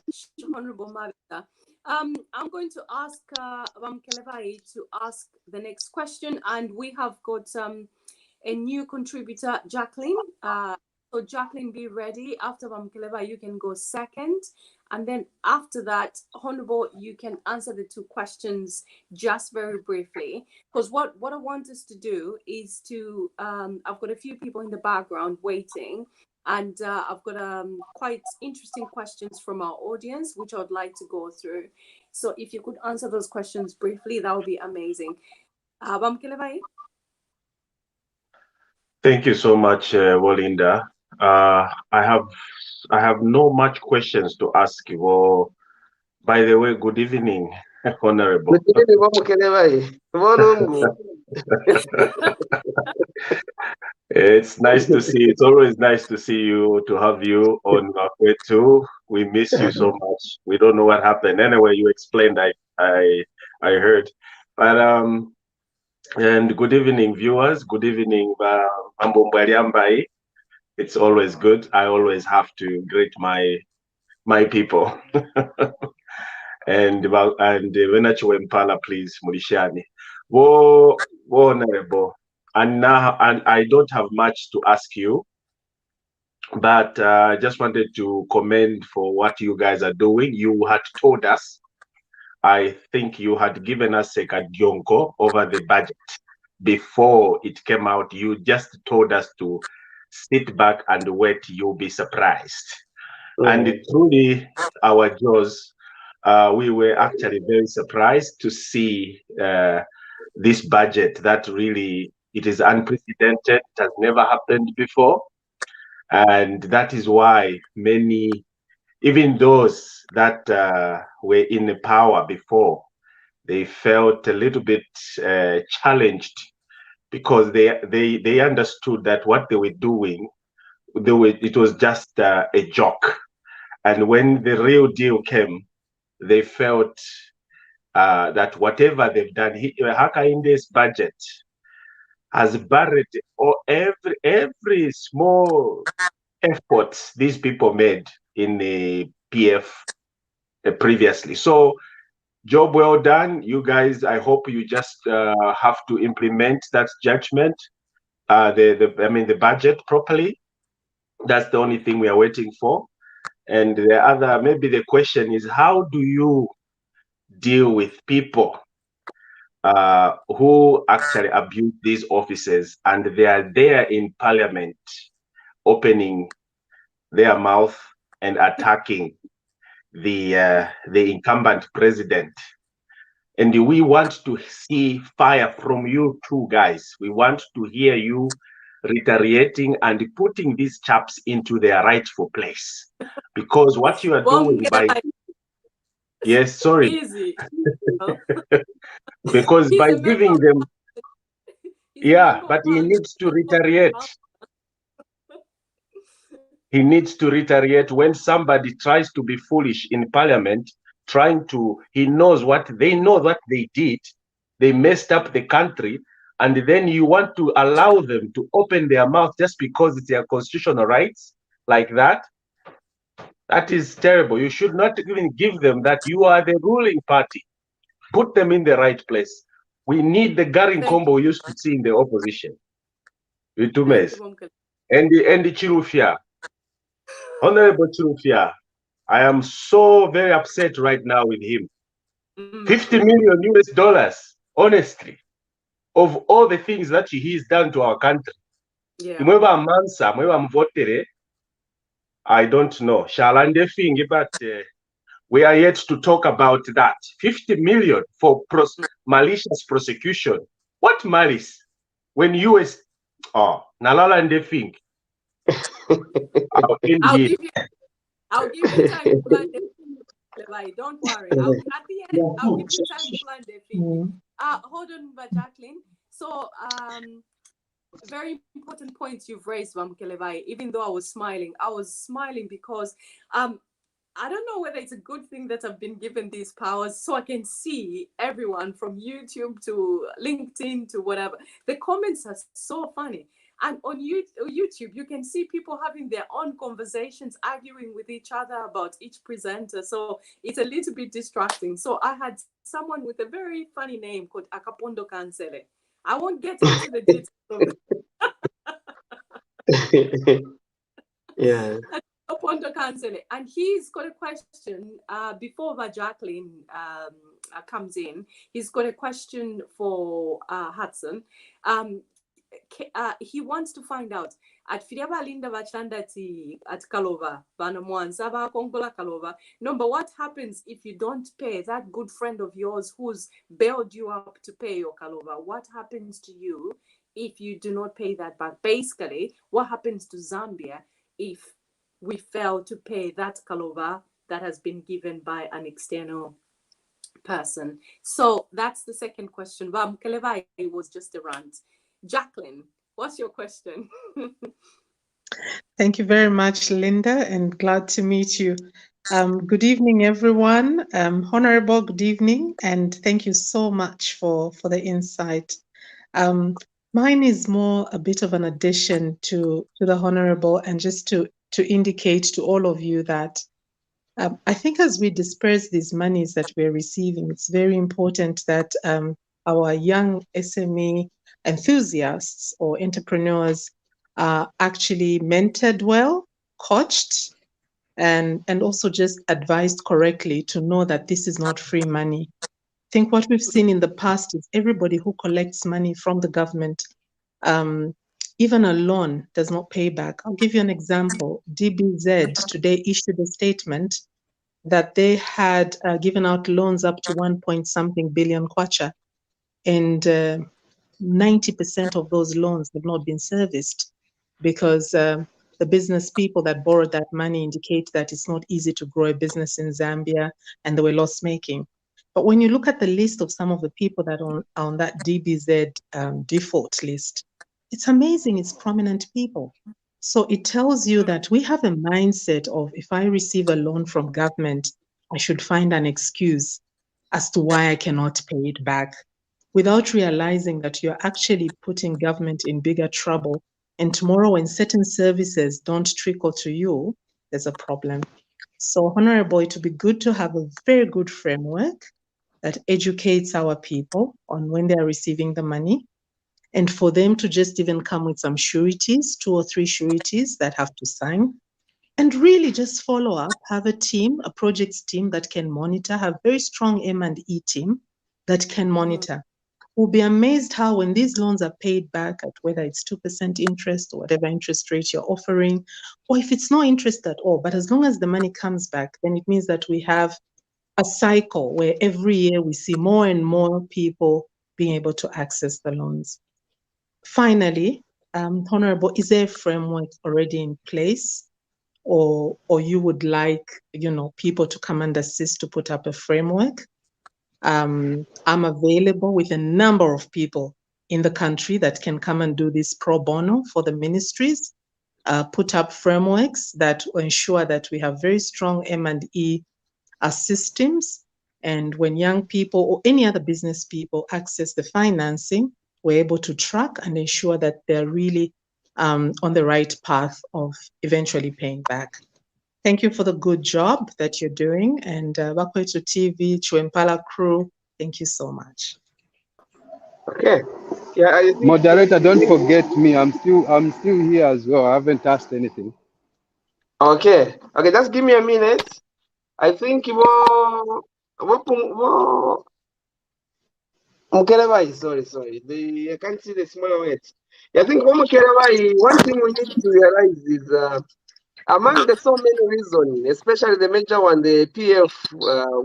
Honourable Mabeta. I'm going to ask Kelevai to ask the next question, and we have got a new contributor, Jacqueline. So Jacqueline, be ready. After Kelevai, you can go second, and then after that, Honourable, you can answer the two questions just very briefly. Because what I want us to do is to I've got a few people in the background waiting. And I've got quite interesting questions from our audience, which I'd like to go through. So if you could answer those questions briefly, that would be amazing. Kelevai? Thank you so much, Walinda. I have no much questions to ask you. Oh, by the way, good evening, Honourable. It's nice to see. It's always nice to see you, to have you on Bakwetu. We miss you so much. We don't know what happened. Anyway, you explained. I heard. But and good evening, viewers. Good evening, Mambombai. It's always good. I always have to greet my people. and Wenachiwempala, please, Mulishani. Wo Honorable. And now, and I don't have much to ask you, but I just wanted to commend for what you guys are doing. You had told us, I think you had given us a kadionko over the budget before it came out. You just told us to sit back and wait. You'll be surprised. And truly, our jaws, we were actually very surprised to see this budget that really, it is unprecedented. It has never happened before. And that is why many, even those that were in the power before, they felt a little bit challenged because they understood that what they were doing, it was just a joke. And when the real deal came, they felt that whatever they've done, Hakainde's budget has buried every small effort these people made in the PF previously. So job well done, you guys. I hope you just have to implement that judgment, the budget properly. That's the only thing we are waiting for. And the other, maybe the question is, how do you deal with people who actually abuse these offices and they are there in Parliament opening their mouth and attacking the incumbent president? And we want to see fire from you two guys. We want to hear you retaliating and putting these chaps into their rightful place. Because what you are doing by... Yes, sorry. Easy. Because by giving them... Yeah, but he needs to retaliate. He needs to retaliate when somebody tries to be foolish in Parliament, he knows what they did. They messed up the country, and then you want to allow them to open their mouth just because it's their constitutional rights like that. That is terrible. You should not even give them that. You are the ruling party. Put them in the right place. We need the Garin combo we used to see in the opposition. And the Chirufia. Honorable Chirufia, I am so very upset right now with him. 50 million US dollars, honestly, of all the things that he's done to our country. Yeah. I don't know. But we are yet to talk about that. 50 million for malicious prosecution. What malice? When US... Oh, Nalala and Defing. I'll give you time to plan the thing. Don't worry. At the end, I'll give you time to plan the thing. Hold on, Jacqueline. So, very important points you've raised, Wamkelevai. Even though I was smiling because I don't know whether it's a good thing that I've been given these powers so I can see everyone from YouTube to LinkedIn to whatever. The comments are so funny. And on YouTube, you can see people having their own conversations, arguing with each other about each presenter. So it's a little bit distracting. So I had someone with a very funny name called Akapondo Kansele. I won't get into the details of it. Yeah. Akapondo Kansele. And he's got a question before Jacqueline comes in. He's got a question for Heartson. He wants to find out at Fideba Linda Vachandati at Kalova, Vanamuan Saba Kongola Kalova. No, but what happens if you don't pay that good friend of yours who's bailed you up to pay your Kalova? What happens to you if you do not pay that back? Basically, what happens to Zambia if we fail to pay that kalova that has been given by an external person? So that's the second question. It was just a rant. Jacqueline, what's your question? Thank you very much, Linda, and glad to meet you. Good evening, everyone. Honorable, good evening, and thank you so much for the insight. Mine is more a bit of an addition to the Honorable, and just to indicate to all of you that I think as we disperse these monies that we're receiving, it's very important that our young SME enthusiasts or entrepreneurs are actually mentored well, coached, and also just advised correctly to know that this is not free money. I think what we've seen in the past is everybody who collects money from the government, even a loan, does not pay back. I'll give you an example. DBZ today issued a statement that they had given out loans up to 1 billion kwacha, and 90% of those loans have not been serviced because the business people that borrowed that money indicate that it's not easy to grow a business in Zambia, and they were loss making. But when you look at the list of some of the people that are on that DBZ default list, it's amazing. It's prominent people. So it tells you that we have a mindset of, if I receive a loan from government, I should find an excuse as to why I cannot pay it back, without realizing that you're actually putting government in bigger trouble. And tomorrow, when certain services don't trickle to you, there's a problem. So, Honorable, it would be good to have a very good framework that educates our people on when they are receiving the money, and for them to just even come with some sureties, 2 or 3 sureties that have to sign, and really just follow up, have a team, a projects team that can monitor, have very strong M&E team that can monitor. We'll be amazed how when these loans are paid back at whether it's 2% interest or whatever interest rate you're offering, or if it's no interest at all, but as long as the money comes back, then it means that we have a cycle where every year we see more and more people being able to access the loans. Finally, Honorable, is there a framework already in place, or you would like, people to come and assist to put up a framework? I'm available with a number of people in the country that can come and do this pro bono for the ministries, put up frameworks that ensure that we have very strong M&E systems. And when young people or any other business people access the financing, we're able to track and ensure that they're really on the right path of eventually paying back. Thank you for the good job that you're doing. And BAKWETU TV, Chwempala crew, thank you so much. Okay. Yeah, Moderator, don't forget me. I'm still here as well. I haven't asked anything. Okay. Okay, just give me a minute. I think sorry. I can't see the smaller words. I think one thing we need to realize is among the so many reasons, especially the major one, the PF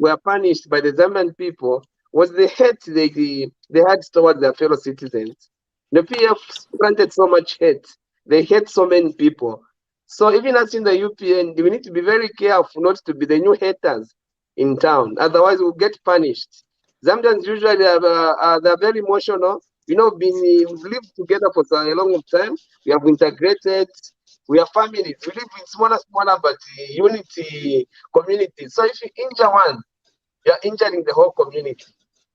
were punished by the Zambian people, was the hate they had towards their fellow citizens. The PF planted so much hate. They hate so many people. So even as in the UPN, we need to be very careful not to be the new haters in town. Otherwise, we'll get punished. Zambians usually they're very emotional. We've lived together for a long time. We have integrated. We are families. We live in smaller but unity communities. So if you injure one, you are injuring the whole community.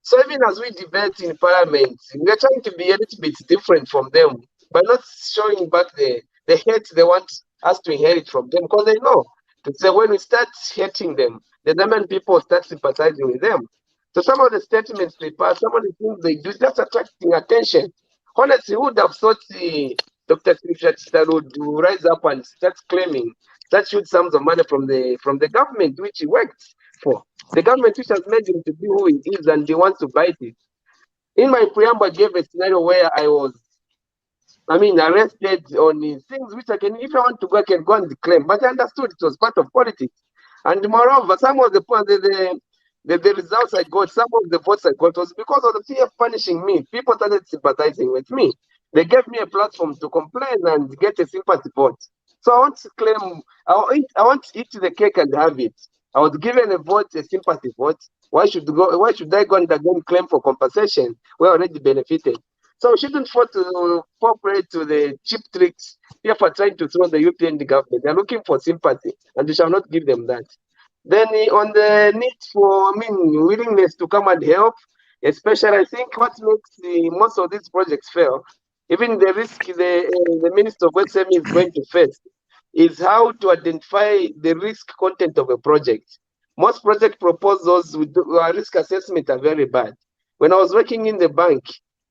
So even as we debate in Parliament, we are trying to be a little bit different from them, but not showing back the hate they want us to inherit from them, because they know that when we start hating them, the Zambian people start sympathizing with them. So some of the statements they pass, some of the things they do, just attracting attention. Honestly, who would have thought Dr. Sifat would rise up and start claiming such huge sums of money from the government which he worked for, the government which has made him to be who he is, and he wants to bite it. In my preamble, I gave a scenario where I was, arrested on things which I can, if I want to go, I can go and claim. But I understood it was part of politics. And moreover, some of the results I got, some of the votes I got was because of the fear of punishing me. People started sympathizing with me. They gave me a platform to complain and get a sympathy vote. So I want to claim, I want to eat the cake and have it. I was given a vote, a sympathy vote. Why should I go and again claim for compensation? We already benefited. So we shouldn't fall prey to the cheap tricks here for trying to throw the UPND government. They're looking for sympathy, and we shall not give them that. Then on the need for, willingness to come and help, especially I think what makes most of these projects fail, even the risk the Minister of SME is going to face, is how to identify the risk content of a project. Most project proposals with risk assessment are very bad. When I was working in the bank,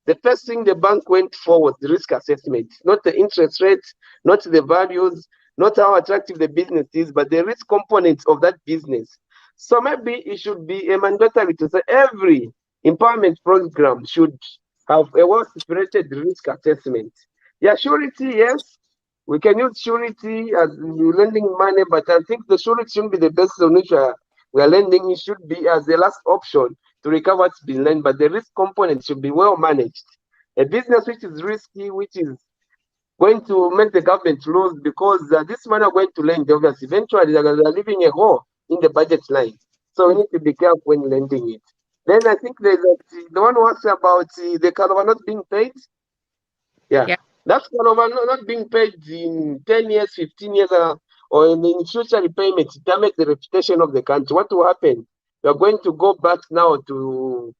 the first thing the bank went for was the risk assessment, not the interest rates, not the values, not how attractive the business is, but the risk components of that business. So maybe it should be a mandatory to say every empowerment program should have a well-separated risk assessment. Yeah, surety, yes. We can use surety as lending money, but I think the surety shouldn't be the best on which we are lending. It should be as the last option to recover what's been lent, but the risk component should be well managed. A business which is risky, which is going to make the government lose because this money are going to lend, obviously, eventually they're leaving a hole in the budget line. So we need to be careful when lending it. Then I think there's the one who asked about the Canova not being paid. Yeah. That's not being paid in 10 years, 15 years, or in future repayments, damage the reputation of the country. What will happen? We are going to go back now to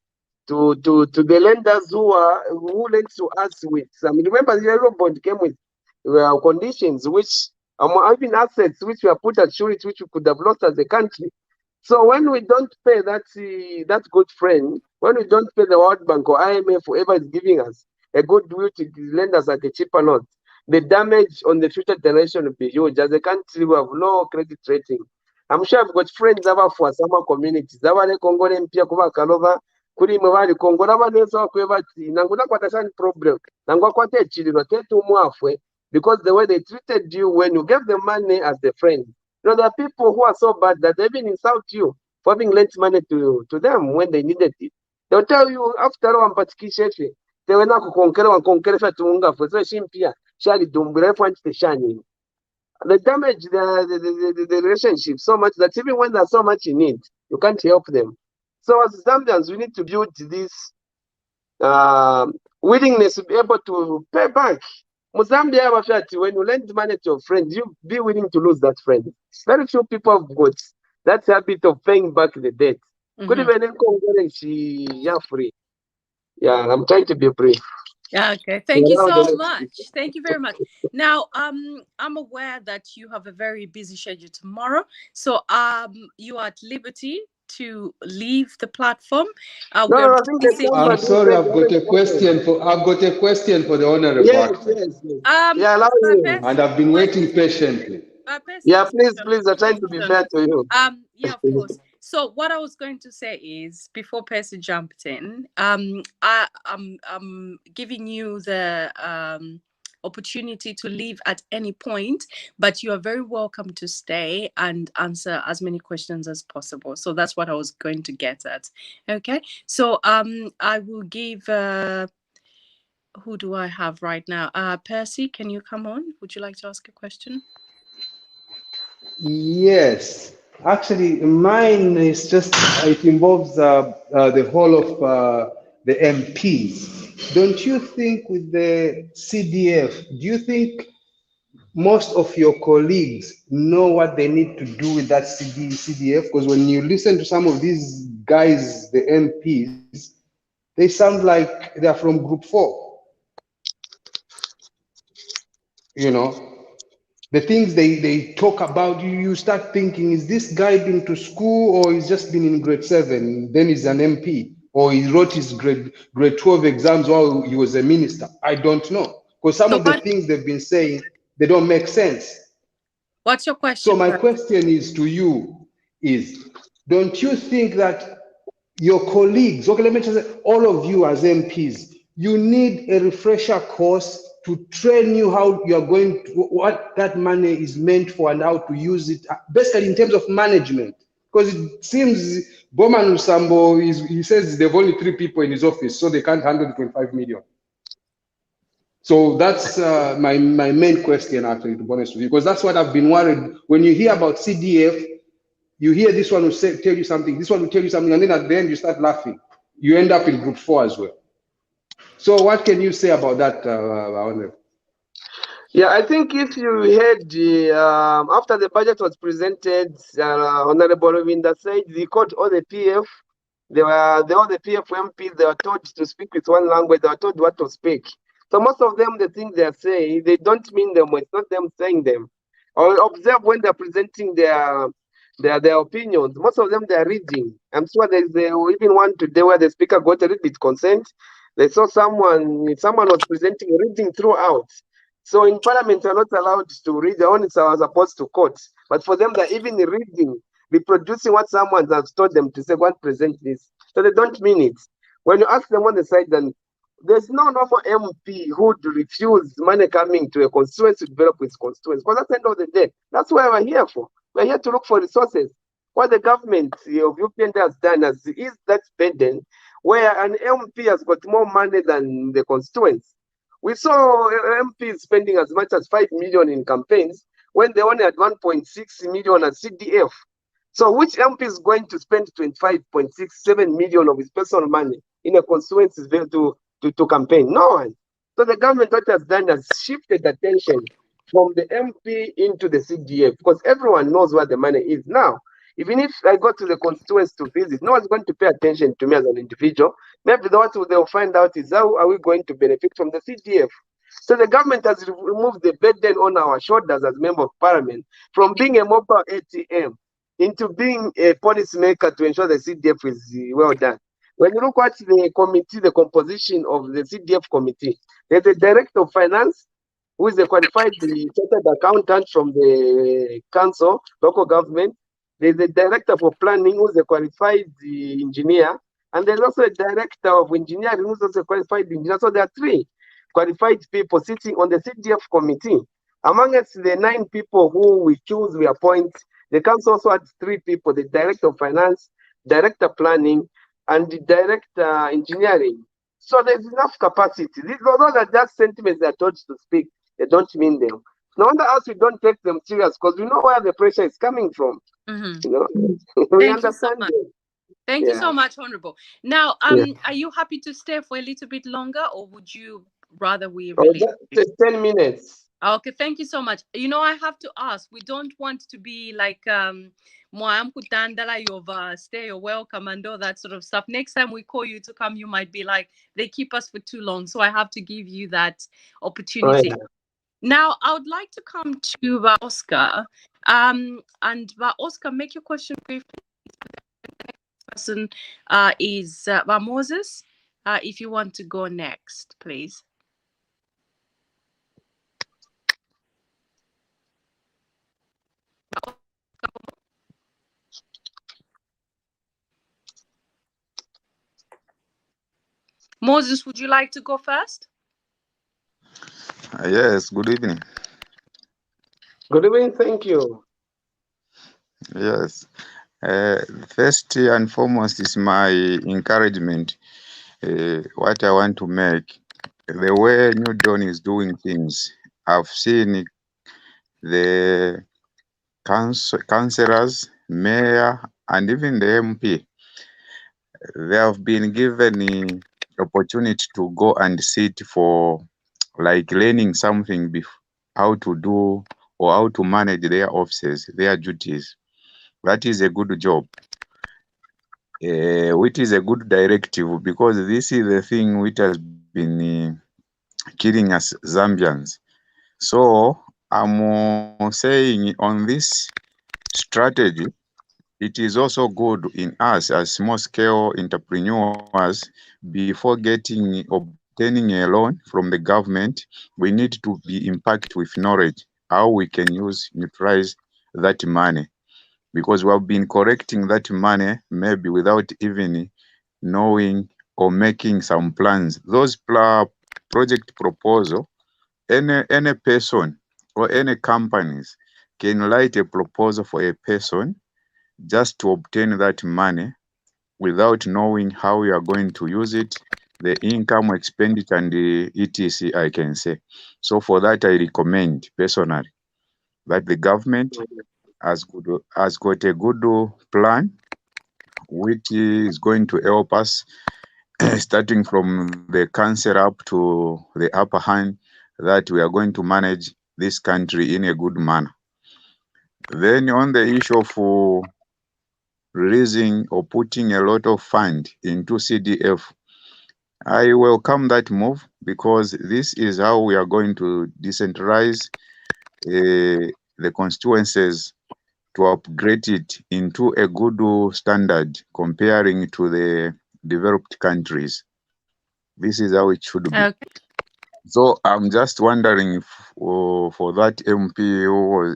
the lenders who lend to us with some. Remember, the Euro bond came with conditions which even assets which were put at surety, which we could have lost as a country. So when we don't pay that good friend, when we don't pay the World Bank or IMF, whoever is giving us a good will to lend us at a cheaper note, the damage on the future generation will be huge. As a country, we have low credit rating. I'm sure I've got friends for some communities. Congolese mpia kuba kalova kuri mwali Kongola banesa kwebati nanguna kwatashani problem nangwa kwate chilino tetu mwafwe because the way they treated you when you gave them money as a friend. You know, there are people who are so bad that they even insult you for having lent money to them when they needed it. They'll tell you after all, they were not so shimpia shali dumbure shani. They damage the relationship so much that even when there's so much in need, you can't help them. So as Zambians, we need to build this willingness to be able to pay back. Mozambia, when you lend money to your friend, you be willing to lose that friend. Very few people have got that habit of paying back the debt. Could even free. Yeah, I'm trying to be brief. Yeah, okay. Thank you so much. Thank you very much. Now, I'm aware that you have a very busy schedule tomorrow, so you are at liberty to leave the platform. I'm sorry, I've got a question for the Honourable. Yes. And I've been waiting patiently. Yeah, please. I'm trying to be fair to you. Yeah, of course. So what I was going to say is, before Percy jumped in, I'm giving you the opportunity to leave at any point, but you are very welcome to stay and answer as many questions as possible. So that's what I was going to get at. Okay. So I will give who do I have right now? Percy, can you come on? Would you like to ask a question? Yes. Actually, mine is just, it involves the whole of the MPs. Don't you think with the CDF, do you think most of your colleagues know what they need to do with that CDF? Because when you listen to some of these guys, the MPs, they sound like they're from Group 4. You know? The things they talk about, you start thinking, is this guy been to school or he's just been in grade 7, then he's an MP, or he wrote his grade 12 exams while he was a minister? I don't know. Because some of the things they've been saying, they don't make sense. What's your question? So my question is to you is, don't you think that your colleagues, okay, let me just say, all of you as MPs, you need a refresher course to train you how you are going to, what that money is meant for and how to use it, basically in terms of management. Because it seems Bowman Usambo, he says they've only 3 people in his office, so they can't handle 25 million. So that's my main question, actually, to be honest with you, because that's what I've been worried. When you hear about CDF, you hear this one will tell you something, this one will tell you something, and then at the end you start laughing. You end up in group 4 as well. So what can you say about that, Honourable? Yeah, I think if you heard after the budget was presented, Honourable Winda said they called all the PF. All the PF MPs. They were told to speak with one language. They were told what to speak. So most of them, the things they are saying, they don't mean them. It's not them saying them. Or observe when they're presenting their opinions. Most of them they are reading. I'm sure there's even one today where the speaker got a read with consent. They saw someone was presenting reading throughout. So in Parliament, you're not allowed to read. They're only supposed to quote. But for them, they're even reading, reproducing what someone has told them to say, go and present this. So they don't mean it. When you ask them on the side, then there's no normal MP who would refuse money coming to a constituency to develop its constituency. Because at the end of the day, that's why we're here for. We're here to look for resources. What the government of UPND has done is that burden where an MP has got more money than the constituents. We saw MPs spending as much as 5 million in campaigns when they only had 1.6 million at CDF. So which MP is going to spend 25.67 million of his personal money in a constituency to campaign? No one. So the government what has done has shifted attention from the MP into the CDF because everyone knows where the money is now. Even if I go to the constituents to visit, no one's going to pay attention to me as an individual. Maybe what they'll find out is how are we going to benefit from the CDF. So the government has removed the burden on our shoulders as member of parliament from being a mobile ATM into being a policymaker to ensure the CDF is well done. When you look at the committee, the composition of the CDF committee, there's a director of finance who is a qualified chartered accountant from the council, local government. There's a director for planning who's a qualified engineer, and there's also a director of engineering who's also a qualified engineer. So there are 3 qualified people sitting on the CDF committee. Amongst the 9 people who we choose, we appoint, the council also had 3 people, the director of finance, director planning, and the director engineering. So there's enough capacity. Those are just sentiments they're told to speak. They don't mean them. No wonder else we don't take them serious because we know where the pressure is coming from. You know, we understand it. Thank you so much, Honourable. Now, are you happy to stay for a little bit longer, or would you rather we release? Just 10 minutes. Okay, thank you so much. You know, I have to ask. We don't want to be like you've stay, you're welcome, and all that sort of stuff. Next time we call you to come, you might be like, they keep us for too long. So I have to give you that opportunity. Now, I would like to come to Oscar. And Oscar, make your question brief. The next person is Moses. If you want to go next, please. Moses, would you like to go first? Yes, good evening. Good evening, thank you. Yes. First and foremost is my encouragement. What I want to make, the way New Dawn is doing things. I've seen the councillors, mayor, and even the MP. They have been given the opportunity to go and sit for like learning something how to do or how to manage their offices, their duties. That is a good job, which is a good directive because this is the thing which has been killing us Zambians. So I'm saying on this strategy, it is also good in us as small-scale entrepreneurs. Before obtaining a loan from the government, we need to be impacted with knowledge how we can neutralize that money, because we have been collecting that money maybe without even knowing or making some plans. Those project proposal, any person or any companies can write a proposal for a person just to obtain that money without knowing how you are going to use it, the income, expenditure, and the etc. I can say. So for that, I recommend personally that the government has got a good plan, which is going to help us, starting from the council up to the upper hand, that we are going to manage this country in a good manner. Then on the issue of releasing or putting a lot of fund into CDF, I welcome that move, because this is how we are going to decentralize the constituencies to upgrade it into a good standard comparing to the developed countries. This is how it should be. Okay. So I'm just wondering if, for that MP who was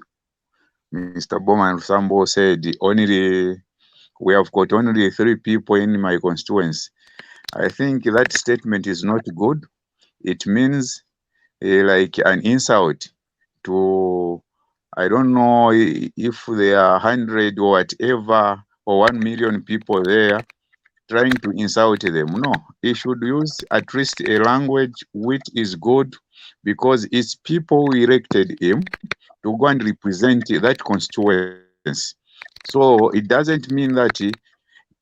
Mr. Bowman Sambo said we have got only 3 people in my constituency. I think that statement is not good. It means like an insult to, I don't know if there are 100 or whatever, or 1 million people there, trying to insult them. No, he should use at least a language which is good, because it's people who elected him to go and represent that constituency. So it doesn't mean that he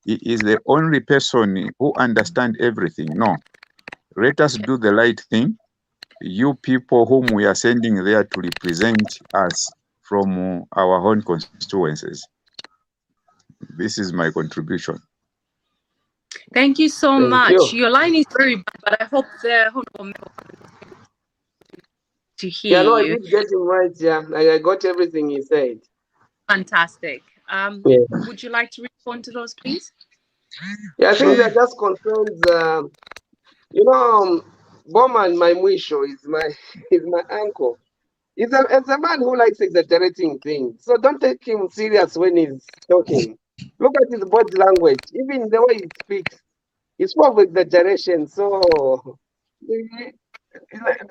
is the only person who understands everything. No, let us do the right thing. You people whom we are sending there to represent us from our own constituencies. This is my contribution. Thank you so much. you. Your line is very bad, but I hope the Honourable to hear Yeah, no, I you. did get him right. Yeah, I got everything he said. Fantastic. Yeah. Would you like to respond to those, please? Yeah, I think they're just concerns. Bowman, my mwisho, is my uncle. He's a man who likes exaggerating things. So don't take him serious when he's talking. Look at his body language, even the way he speaks. He spoke with exaggeration. So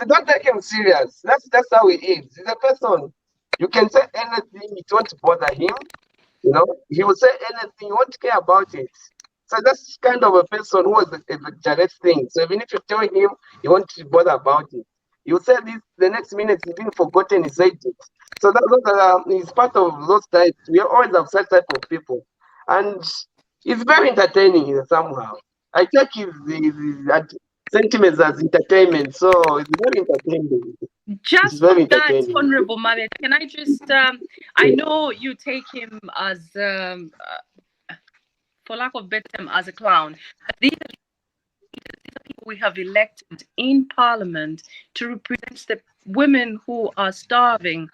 don't take him serious. That's how he is. He's a person. You can say anything, it won't bother him. He will say anything, you won't care about it. So that's kind of a person who exaggerates things. So even if you tell him, he won't bother about it. You say this, the next minute he's been forgotten, he said it. So he's part of those types. We always have such type of people. And it's very entertaining somehow. I take his sentiments as entertainment, so it's very entertaining. Just for that, Honourable Mabeta, can I just, I know you take him as, for lack of better term, as a clown. These are people we have elected in Parliament to represent the women who are starving,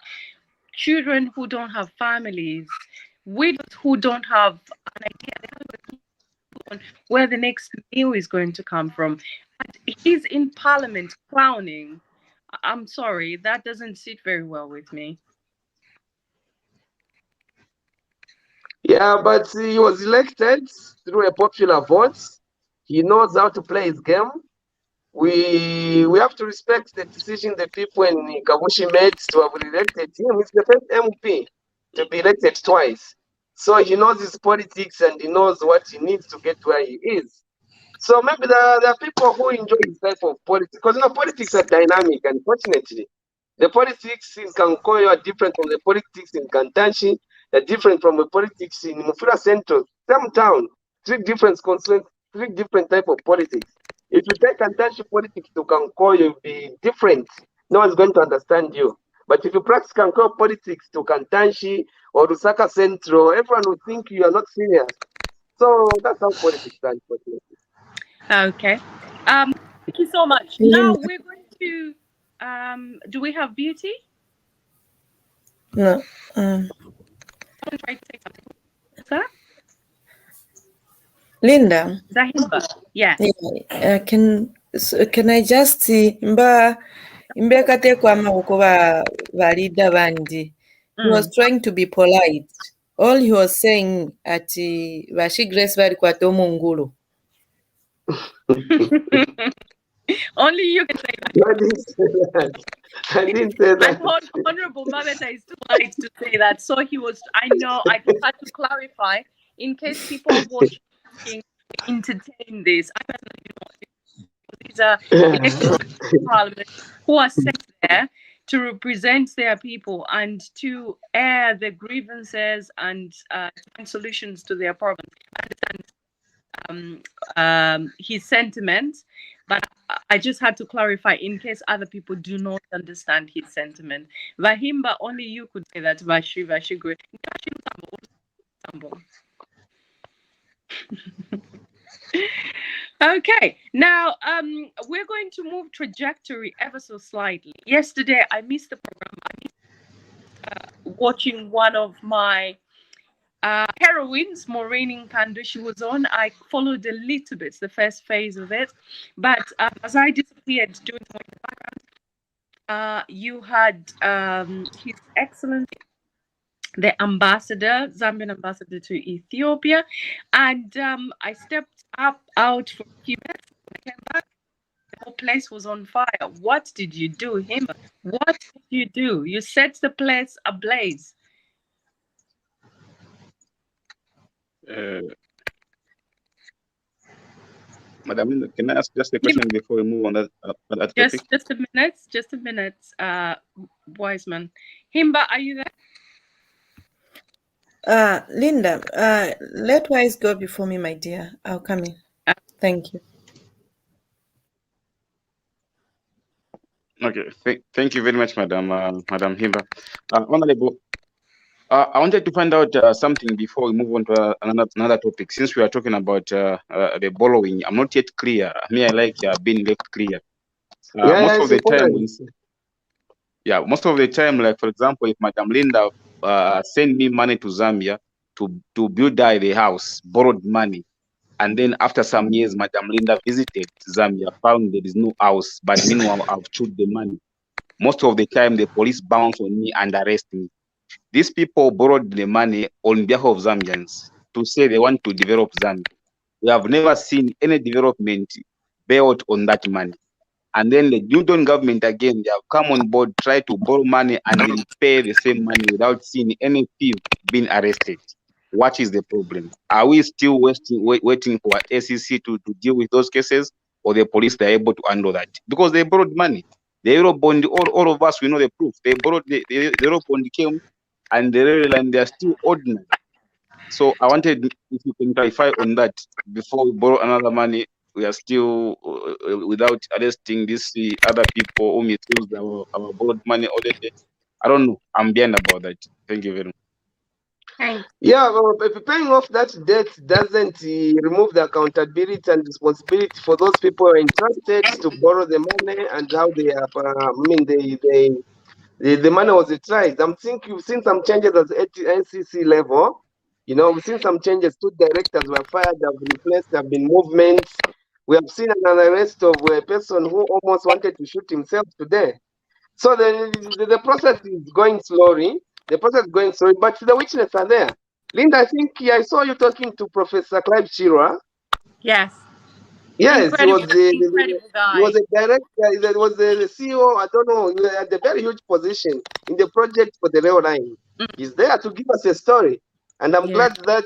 children who don't have families, widows who don't have an idea where the next meal is going to come from. And he's in Parliament clowning. I'm sorry, that doesn't sit very well with me. Yeah, but he was elected through a popular vote. He knows how to play his game. We have to respect the decision the people in Kabushi made to have elected him. He's the first MP to be elected twice. So he knows his politics and he knows what he needs to get where he is. So maybe there are people who enjoy this type of politics, because politics are dynamic, unfortunately. The politics in Kankoyo are different from the politics in Kantanshi. They're different from the politics in Mufura Central, same town, 3 different constituencies, 3 different type of politics. If you take Kantanshi politics to Kankoyo, you'll be different. No one's going to understand you. But if you practice Kankoyo politics to Kantanshi or Lusaka Central, everyone will think you are not serious. So that's how politics are, unfortunately. Okay. Thank you so much. Now we're going to do we have Beauty? No. Try to say something. Sir? Linda. Zahimba. Yes. Can I just mbekatekwa amaboko balida bandi. He was trying to be polite. All he was saying ati bashi Grace bali kwata omungulu. Only you can say that. I didn't say that. And Honourable Mabeta is too polite to say that. So he was, I know, I just had to clarify in case people are watching entertain this. I personally These are elected parliament who are sent there to represent their people and to air their grievances and find solutions to their problems. I understand his sentiments, but I just had to clarify in case other people do not understand his sentiment. Vahimba, only you could say that. Vashigwe. Okay, now we're going to move trajectory ever so slightly. Yesterday, I missed the program. I missed watching one of my heroines, Maureen Kando. She was on. I followed a little bit, the first phase of it. But as I disappeared during the background, you had His Excellency, the ambassador, Zambian ambassador to Ethiopia. And I stepped out for a few minutes. When I came back, the whole place was on fire. What did you do, him? What did you do? You set the place ablaze. Madam, can I ask just a question before we move on that topic? Just a minute, Wiseman. Himba, are you there? Linda, let Wise go before me, my dear. I'll come in. Thank you. Okay, thank you very much, Madam Himba. Honorable, I wanted to find out something before we move on to another topic. Since we are talking about the borrowing, I'm not yet clear. I like being left clear. Most of the time, like for example, if Madam Linda send me money to Zambia to build the house, borrowed money, and then after some years, Madam Linda visited Zambia, found there is no house, but meanwhile I've chewed the money. Most of the time, the police bounce on me and arrest me. These people borrowed the money on behalf of Zambians to say they want to develop Zambia. We have never seen any development built on that money. And then the Newton government again, they have come on board, try to borrow money and repay the same money without seeing any thief being arrested. What is the problem? Are we still waiting for SEC to deal with those cases, or the police they are able to handle that? Because they borrowed money. The Euro bond, all of us, we know the proof. They borrowed the Euro bond came, and the real and they are still ordinary. So I wanted if you can clarify on that before we borrow another money. We are still without arresting these other people who misuse our borrowed money already. I don't know. I'm behind about that. Thank you very much. Thanks. Yeah, well, paying off that debt doesn't remove the accountability and responsibility for those people who are entrusted to borrow the money and how they are. The money was utilized. I'm thinking you've seen some changes at NCC level. You know, we've seen some changes. 2 directors were fired, have been replaced, there have been movements. We have seen an arrest of a person who almost wanted to shoot himself today. So the process is going slowly. The process is going slowly, but the witnesses are there. Linda, I think I saw you talking to Professor Clive Chirwa. Yes. Yes, incredible guy. He was a director, he was the CEO, I don't know, he had a very huge position in the project for the rail line. He's there to give us a story. And I'm glad that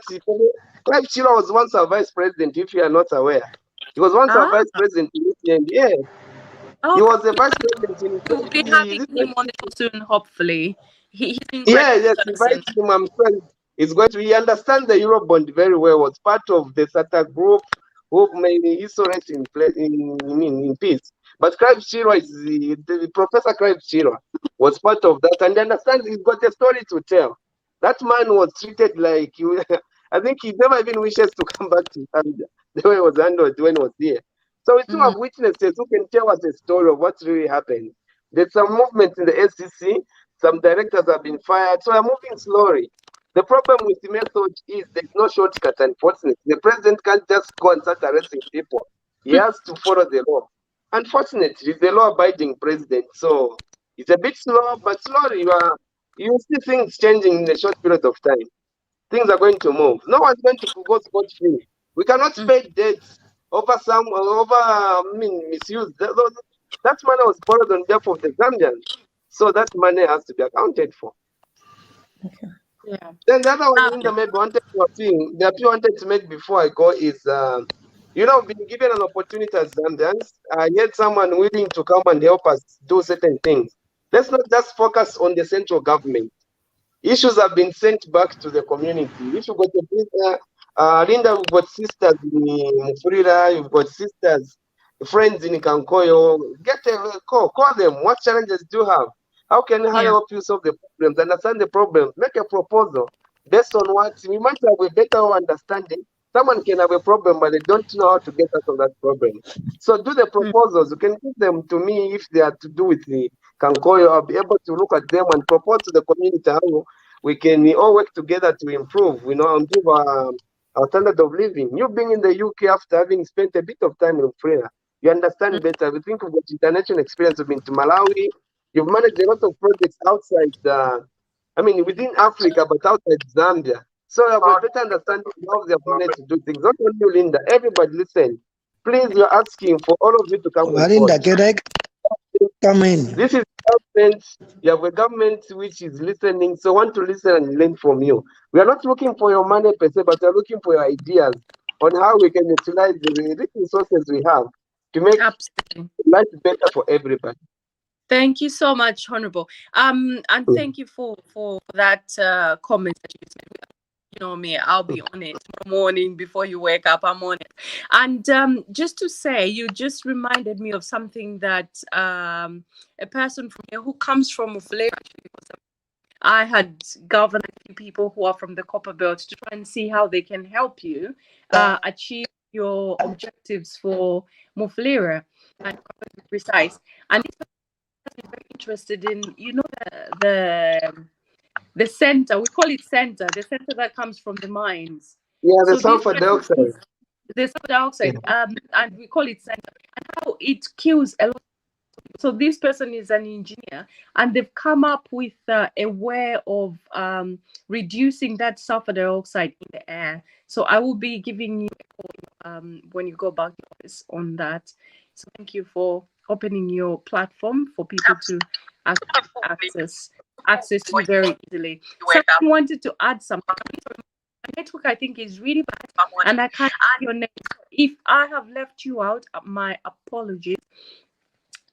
Clive Chirwa was once our vice president, if you are not aware. He was once our vice president in Italy, yes. He was the vice president in We'll be having him on the show soon, hopefully. He's yes, invite him. I'm sure he's going to. He understands the Eurobond very well. Was part of the SATA group who made insurance in peace. But Clive Chirwa is the Professor Clive Chirwa was part of that, and understands he's got a story to tell. That man was treated like I think he never even wishes to come back to Zambia the way it was handled when he was here. So we still have witnesses who can tell us a story of what really happened. There's some movement in the SEC. Some directors have been fired. So we're moving slowly. The problem with the method is there's no shortcut, unfortunately. The president can't just go and start arresting people. He has to follow the law. Unfortunately, he's a law-abiding president. So it's a bit slow, but slowly you see things changing in a short period of time. Things are going to move. No one's going to go scot-free. We cannot pay debts over misuse. That money was borrowed on behalf of the Zambians. So that money has to be accounted for. Okay. Yeah. Then the other one maybe the appeal wanted to make before I go is You know, being given an opportunity as Zambians, yet someone willing to come and help us do certain things. Let's not just focus on the central government. Issues have been sent back to the community. If you got a sister, Linda, we've got sisters in Mufurira, you've got sisters, friends in Kankoyo. Get a call them. What challenges do you have? How can I help you solve the problems? Understand the problems. Make a proposal based on what we might have a better understanding. Someone can have a problem, but they don't know how to get out of that problem. So do the proposals. You can give them to me if they are to do with the Kankoyo. I'll be able to look at them and propose to the community how we can all work together to improve, improve our standard of living. You being in the UK after having spent a bit of time in Freda, you understand better. We think of the international experience. You've been to Malawi. You've managed a lot of projects outside, within Africa, but outside Zambia. So you have a better understanding of how they have managed to do things. Not only you, Linda, everybody listen. Please, you're asking for all of you to come on board. Can I come in? This is government. You have a government which is listening, so want to listen and learn from you. We are not looking for your money per se, but we are looking for your ideas on how we can utilize the resources we have to make life better for everybody. Thank you so much, Honourable. And thank you for that comment that you made. You know me, I'll be on it tomorrow morning before you wake up. I'm on it. And just to say, you just reminded me of something that a person from here who comes from Mufulira, I had governed a few people who are from the Copper Belt to try and see how they can help you achieve your objectives for Mufulira, and to be precise. And this person is very interested in, the center, we call it center, the center that comes from the mines. Yeah, the sulfur dioxide. The sulfur dioxide, and we call it center, and how it kills a lot. So this person is an engineer, and they've come up with a way of reducing that sulfur dioxide in the air. So I will be giving you a call when you go back on that. So thank you for opening your platform for people to access you very easily. Someone wanted to add something. My network, I think, is really bad, and I can't add your name. If I have left you out, my apologies.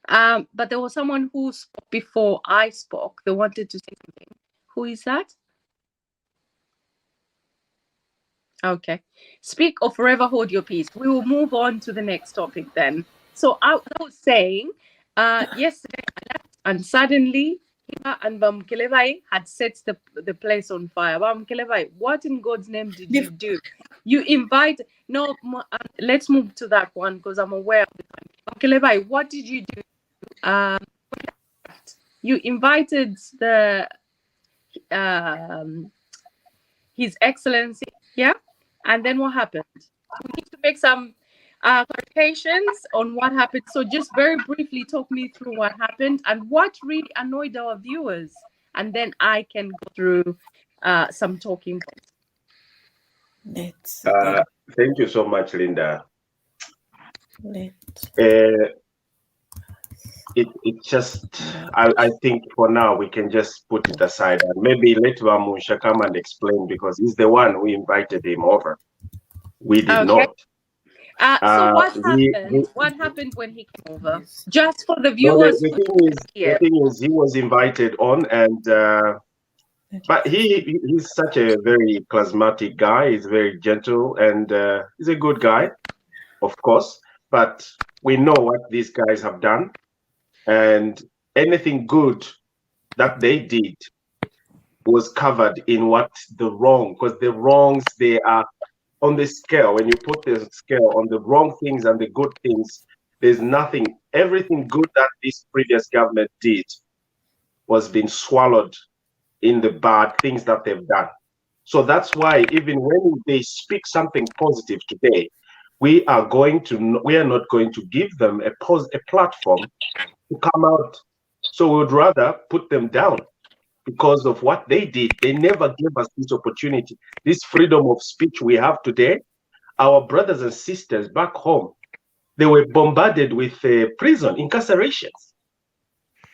But there was someone who spoke before I spoke. They wanted to say something. Who is that? Okay. Speak or forever hold your peace. We will move on to the next topic then. So I was saying, yesterday I left, and suddenly Hiba and Bamkelevai had set the place on fire. Bamkelevai, what in God's name did you do? You invite, let's move to that one because I'm aware of the time. Bamkelevai, what did you do? You invited His Excellency, yeah? And then what happened? We need to make some clarifications on what happened. So just very briefly talk me through what happened and what really annoyed our viewers. And then I can go through some talking points. Thank you so much, Linda. It just, I think for now we can just put it aside and maybe let Vamusha come and explain because he's the one who invited him over. We did not. So what happened when he came over? Just for the viewers. The thing is, he was invited on, and but he's such a very charismatic guy. He's very gentle, and he's a good guy, of course. But we know what these guys have done, and anything good that they did was covered in what the wrong, because the wrongs, they are on the scale. When you put the scale on the wrong things and the good things, there's nothing. Everything good that this previous government did was being swallowed in the bad things that they've done. So that's why even when they speak something positive today, we are not going to give them a platform to come out. So we would rather put them down because of what they did. They never gave us this opportunity, this freedom of speech we have today. Our brothers and sisters back home, they were bombarded with prison, incarcerations.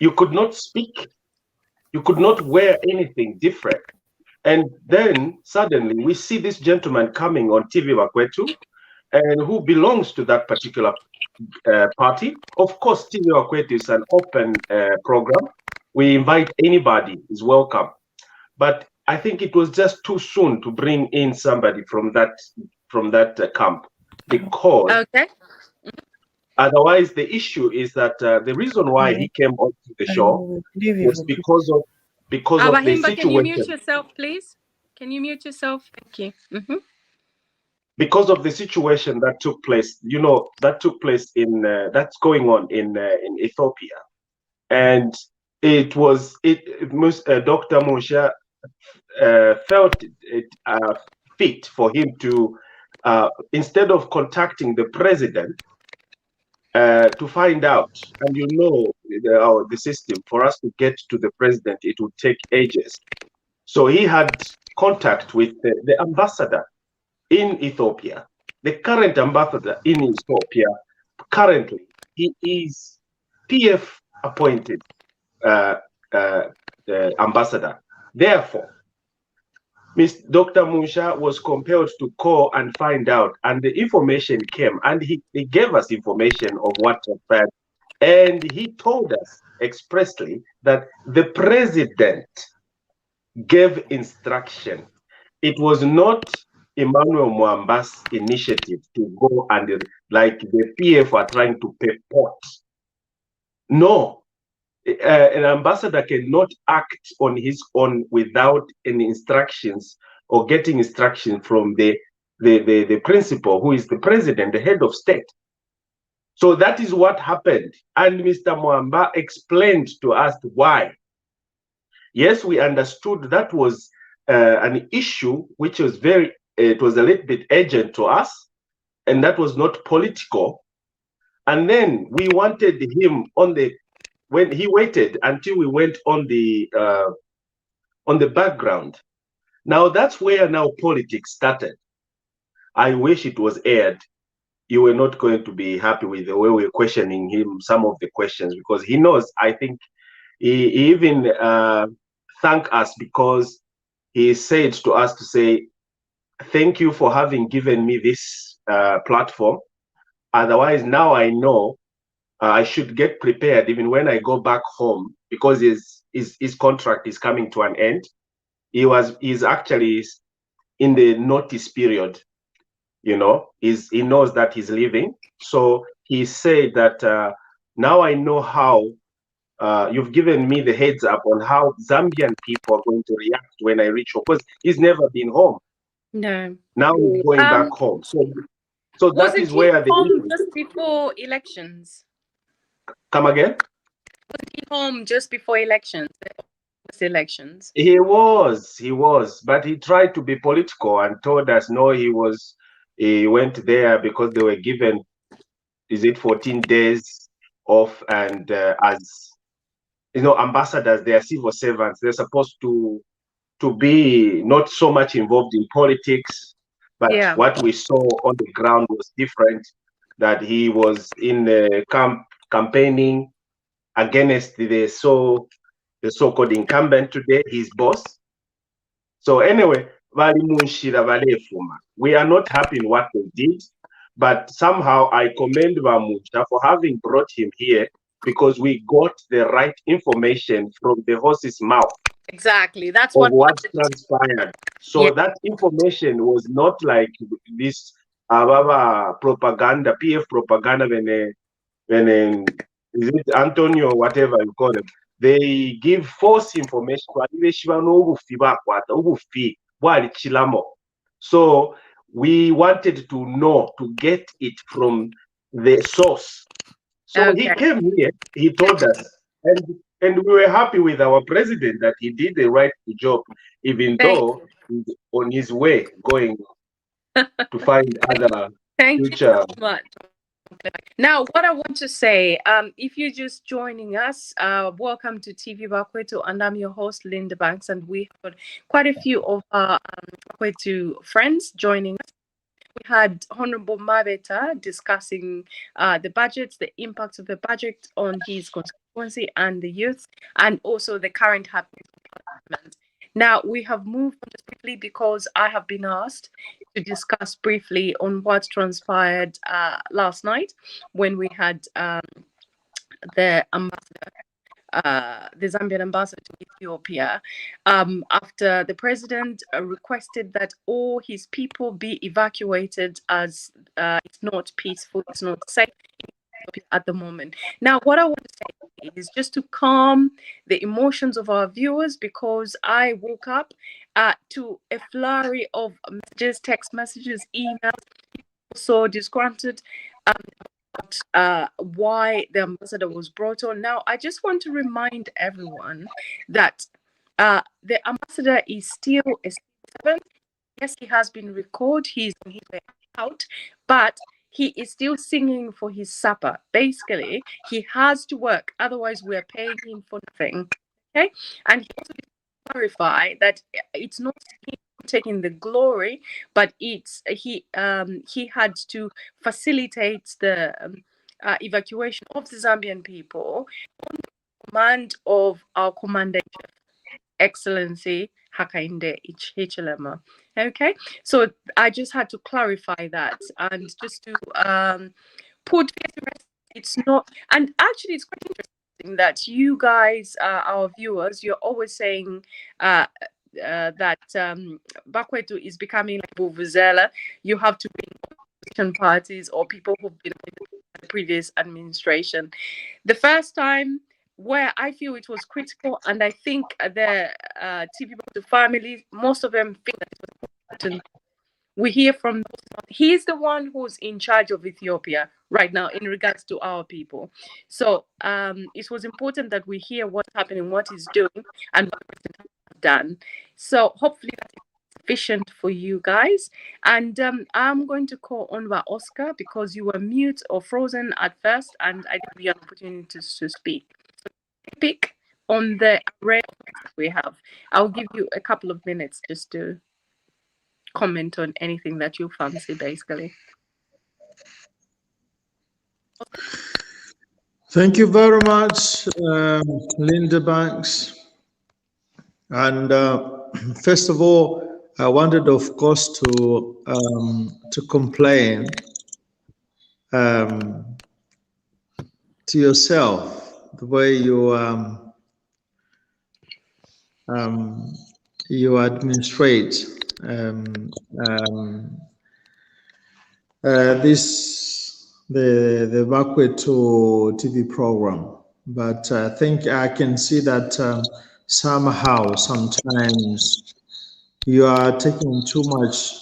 You could not speak. You could not wear anything different. And then suddenly we see this gentleman coming on TVBAKWETU and who belongs to that particular party. Of course, TVBAKWETU is an open program. We invite anybody is welcome. But I think it was just too soon to bring in somebody from that camp, because otherwise the issue is that the reason why he came onto the show was because of the situation. Can you mute yourself, please? Can you mute yourself? Thank you. Because of the situation that took place, that took place that's going on in Ethiopia, and Dr. Musha felt it fit for him to, instead of contacting the president to find out, and the system, for us to get to the president, it would take ages. So he had contact with the ambassador in Ethiopia, the current ambassador in Ethiopia. Currently, he is PF appointed ambassador. Therefore, Dr. Musha was compelled to call and find out, and the information came, and he gave us information of what happened, and he told us expressly that the president gave instruction. It was not Emmanuel Mwamba's initiative to go and, like the PF are trying to purport. No, an ambassador cannot act on his own without any instructions or getting instruction from the principal, who is the president, the head of state. So that is what happened. And Mr. Mwamba explained to us why. Yes, we understood that was an issue which was it was a little bit urgent to us, and that was not political. And then we wanted him when he waited until we went on the background. Now that's where politics started. I wish it was aired. You were not going to be happy with the way we're questioning him, some of the questions, because he knows. I think he even thanked us, because he said to us to say, thank you for having given me this platform. Otherwise, now I know I should get prepared even when I go back home, because his contract is coming to an end. He's actually in the notice period. He knows that he's leaving. So he said that now I know how you've given me the heads up on how Zambian people are going to react when I reach home, because he's never been home. No. Now he's going back home. So that is where home just before elections. Come again? Wasn't he home just before elections? He was, but he tried to be political and told us no, he went there because they were given, 14 days off, and as ambassadors, they are civil servants. They're supposed to be not so much involved in politics, but what we saw on the ground was different. That he was in the camp campaigning against the so-called incumbent today, his boss. So anyway, we are not happy in what they did, but somehow I commend Vamucha for having brought him here, because we got the right information from the horse's mouth. Exactly, that's what transpired. So that information was not like this propaganda, PF propaganda, when is it Antonio, whatever you call it. They give false information. So we wanted to get it from the source. So he came here, he told us, and we were happy with our president that he did the right job, even though he's on his way going to find other future. Thank you so much. Now, what I want to say, if you're just joining us, welcome to TVBAKWETU, and I'm your host, Linda Banks, and we had quite a few of our Bakwetu friends joining us. We had Honourable Mabeta discussing the budgets, the impacts of the budget on his constituency and the youth, and also the current happenings in Parliament. Now, we have moved on just quickly because I have been asked to discuss briefly on what transpired last night when we had the ambassador, the Zambian ambassador to Ethiopia, after the president requested that all his people be evacuated as it's not peaceful, it's not safe at the moment. Now, what I want to say is just to calm the emotions of our viewers, because I woke up to a flurry of messages, text messages, emails, so disgruntled about why the ambassador was brought on. Now, I just want to remind everyone that the ambassador is still a citizen. Yes, he has been recalled. He's on his way out, but he is still singing for his supper. Basically, he has to work. Otherwise, we're paying him for nothing. Okay? And he also clarify that it's not him taking the glory, but it's he had to facilitate the evacuation of the Zambian people on the command of our commander, Excellency Hakainde Hichilema. Okay, so I just had to clarify that, and just to put it's not, and actually it's quite interesting that you guys, our viewers, you're always saying that BAKWETU is becoming like Vuvuzela. You have to bring opposition parties or people who've been in the previous administration. The first time where I feel it was critical, and I think the TVBAKWETU family, most of them think that it was important. We hear from, he's the one who's in charge of Ethiopia right now in regards to our people. So it was important that we hear what's happening, what he's doing, and what he's done. So hopefully that's sufficient for you guys. And I'm going to call on Oscar, because you were mute or frozen at first, and I didn't give you an opportunity to speak. So speak on the array of things we have. I'll give you a couple of minutes just to comment on anything that you fancy, basically. Thank you very much, Linda Banks. And first of all, I wanted, of course, to complain to yourself the way you administrate the BAKWETU TV program, but I think I can see that somehow, sometimes you are taking too much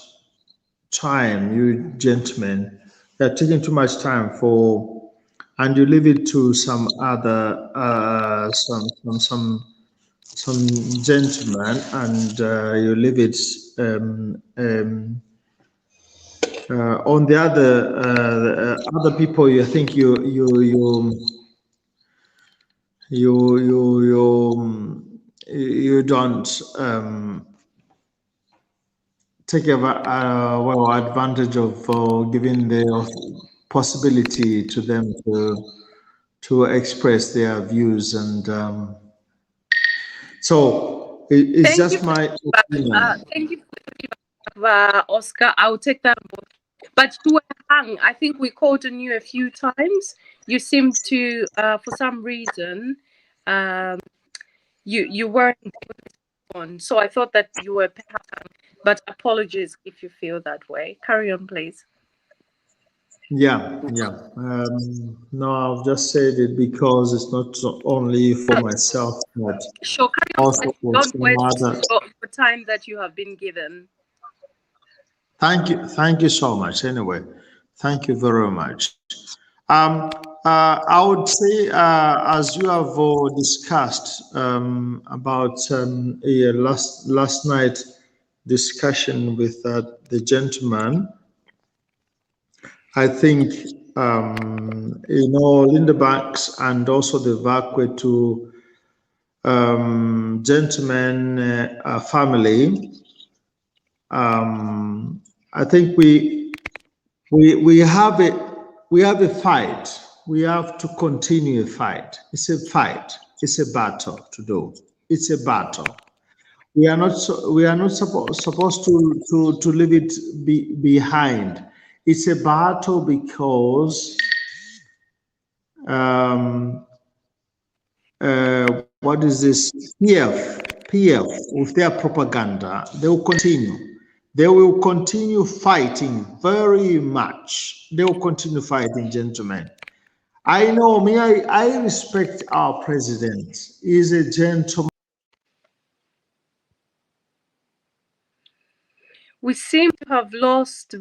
time, you gentlemen, you're taking too much time for, and you leave it to some other, some gentlemen, and you leave it on the other people. You think you don't take advantage of giving the possibility to them to express their views, and so it's just my opinion. Thank you, Oscar. I'll take that. But you were hung. I think we called on you a few times. You seemed to, for some reason, you weren't on. So I thought that you were hung. But apologies if you feel that way. Carry on, please. Yeah. No, I've just said it because it's not only for myself, but sure, also for don't some waste other. your time that you have been given. Thank you so much. Anyway, thank you very much. I would say, as you have discussed about a last night discussion with the gentleman, I think Linda Banks and also the BAKWETU gentleman family. I think we have a fight. We have to continue a fight. It's a fight. It's a battle to do. It's a battle. we are not supposed to leave it behind. It's a battle because what is this? PF with their propaganda, they will continue. They will continue fighting very much. They will continue fighting, gentlemen. I know me, I respect our president. He's a gentleman. We seem to have lost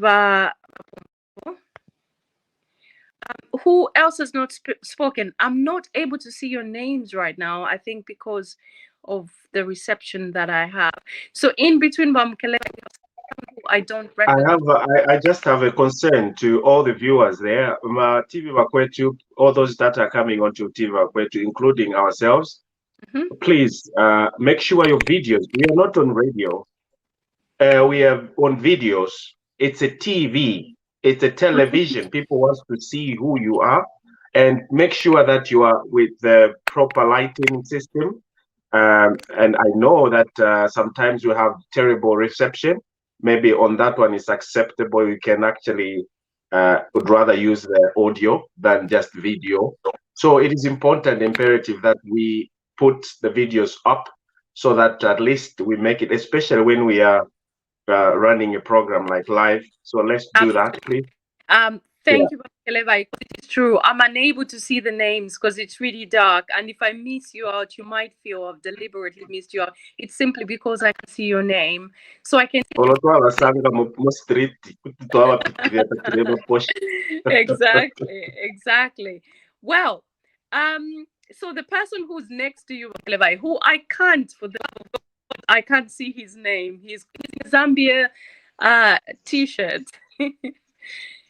who else has not spoken? I'm not able to see your names right now, I think because of the reception that I have. So in between Bamkele, I don't recognize. I just have a concern to all the viewers there. TVBAKWETU, all those that are coming onto TVBAKWETU, including ourselves, please make sure your videos, we are not on radio. We are on videos. It's a TV. It's a television. People want to see who you are, and make sure that you are with the proper lighting system. And I know that sometimes you have terrible reception. Maybe on that one is acceptable. You can actually would rather use the audio than just video. So it is important, imperative that we put the videos up so that at least we make it, especially when we are running a program like live. So let's do that, please. Thank you, Keleva. It's true. I'm unable to see the names because it's really dark. And if I miss you out, you might feel I've deliberately missed you out. It's simply because I can see your name. So I can exactly. Well, so the person who's next to you, Keleva, who I can't, for the love of God, I can't see his name. He's in a Zambia t-shirt.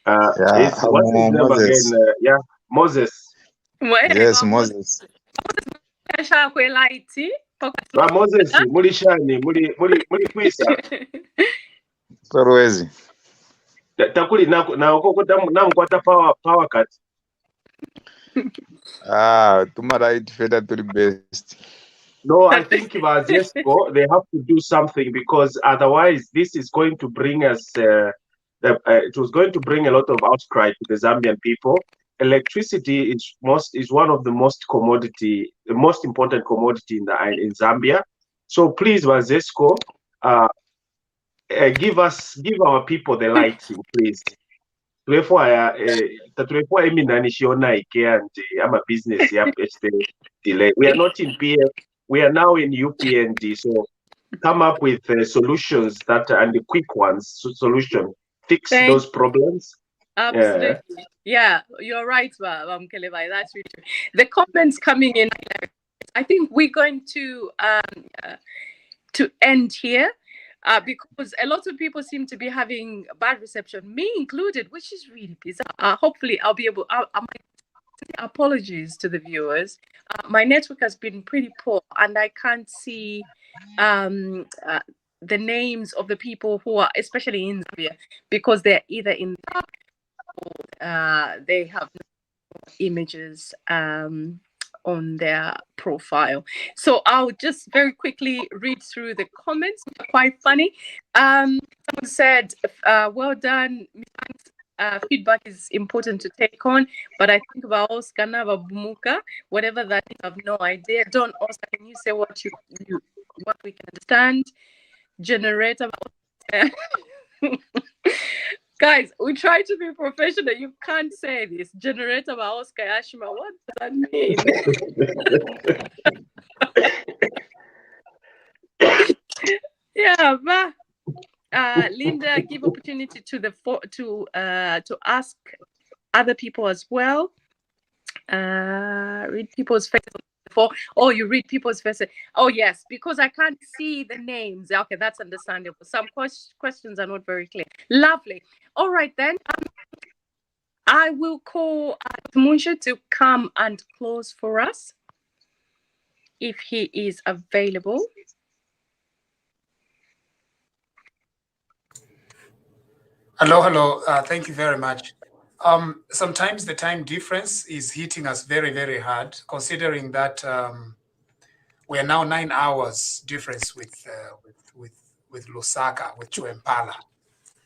What's his name again? Yeah, Moses. Yes, Moses. Moses, mulishani, muli kwisa. Sorwezi. Takuli na ukokota namkwata power cut. Tumara feda to the best. No, I think Vazesco, they have to do something, because otherwise this is going to bring us it was going to bring a lot of outcry to the Zambian people. Electricity is one of the most important commodity in Zambia. So please, Vazesco, give our people the lighting, please. Therefore, I'm a business delay. We are not in PF. We are now in UPND. So come up with solutions and the quick ones. Solution. Fix those problems. Absolutely. Yeah, you're right, Kelevai. That's really true. The comments coming in, I think we're going to end here because a lot of people seem to be having bad reception, me included, which is really bizarre. Hopefully, I'll be able. Apologies to the viewers. My network has been pretty poor, and I can't see the names of the people who are, especially in Zambia, because they're either in or they have images on their profile. So I'll just very quickly read through the comments. They're quite funny. Someone said, well done. Feedback is important to take on, but I think about Oscar Bumuka, whatever that is, I have no idea. Don't, Oscar, can you say what we can understand? Generator. Guys, we try to be professional. You can't say this. Generator by Oscar Yashima. What does that mean? Yeah, but Linda, give opportunity to ask other people as well. Read people's faces before. Oh, you read people's faces. Oh, yes, because I can't see the names. Okay, that's understandable. Some questions are not very clear. Lovely. All right, then. I will call Munsha to come and close for us if he is available. Hello. Thank you very much. Sometimes the time difference is hitting us very, very hard, considering that We are now 9 hours difference with Lusaka, with Chuempala.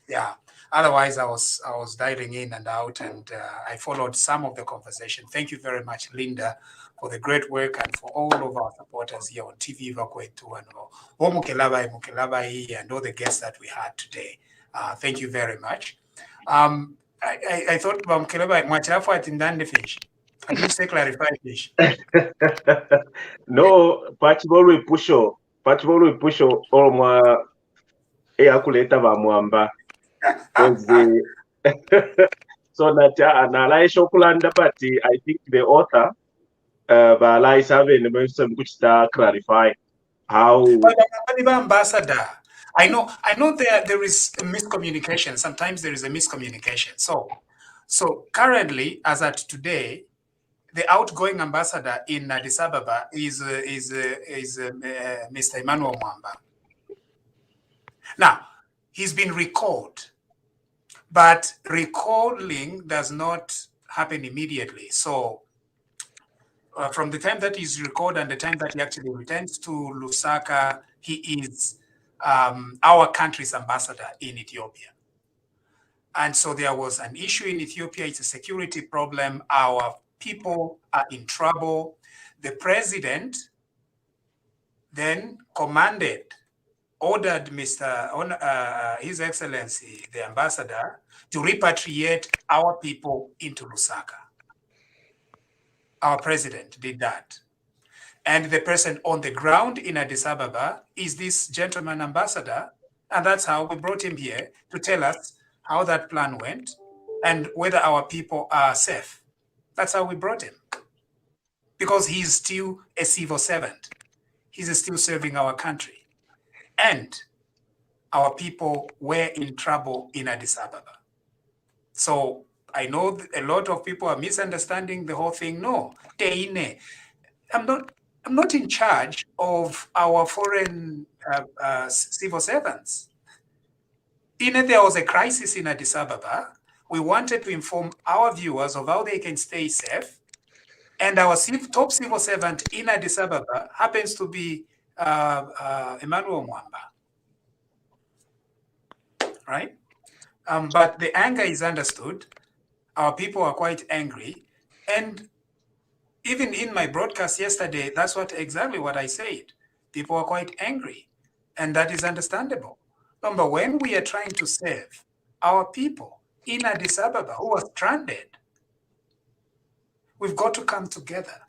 Yeah. Otherwise, I was diving in and out, and I followed some of the conversation. Thank you very much, Linda, for the great work and for all of our supporters here on TVBAKWETU and and all the guests that we had today. Thank you very much. I thought Mukelabai, Mwachafu at Ndande fish. I didn't say clarify fish. No, Pachibolu pusho olmwa eyakuleta bamwamba. So that analyze okulanda, but I think the author analyze having to clarify how ambassador. I know there is a miscommunication. Sometimes there is a miscommunication. So currently, as at today, the outgoing ambassador in Addis Ababa is Mr. Emmanuel Mwamba. Now, he's been recalled, but recalling does not happen immediately. So from the time that he's recalled and the time that he actually returns to Lusaka, he is our country's ambassador in Ethiopia. And so there was an issue in Ethiopia. It's a security problem. Our people are in trouble. The president then ordered His Excellency, the ambassador, to repatriate our people into Lusaka. Our president did that. And the person on the ground in Addis Ababa is this gentleman ambassador. And that's how we brought him here to tell us how that plan went and whether our people are safe. That's how we brought him. Because he's still a civil servant. He's still serving our country. And our people were in trouble in Addis Ababa. So I know a lot of people are misunderstanding the whole thing. No, Teine, I'm not in charge of our foreign civil servants. There was a crisis in Addis Ababa. We wanted to inform our viewers of how they can stay safe. And our top civil servant in Addis Ababa happens to be Emmanuel Mwamba. Right? But the anger is understood. Our people are quite angry. And even in my broadcast yesterday, that's exactly what I said. People are quite angry. And that is understandable. Remember, when we are trying to save our people in Addis Ababa who are stranded, we've got to come together.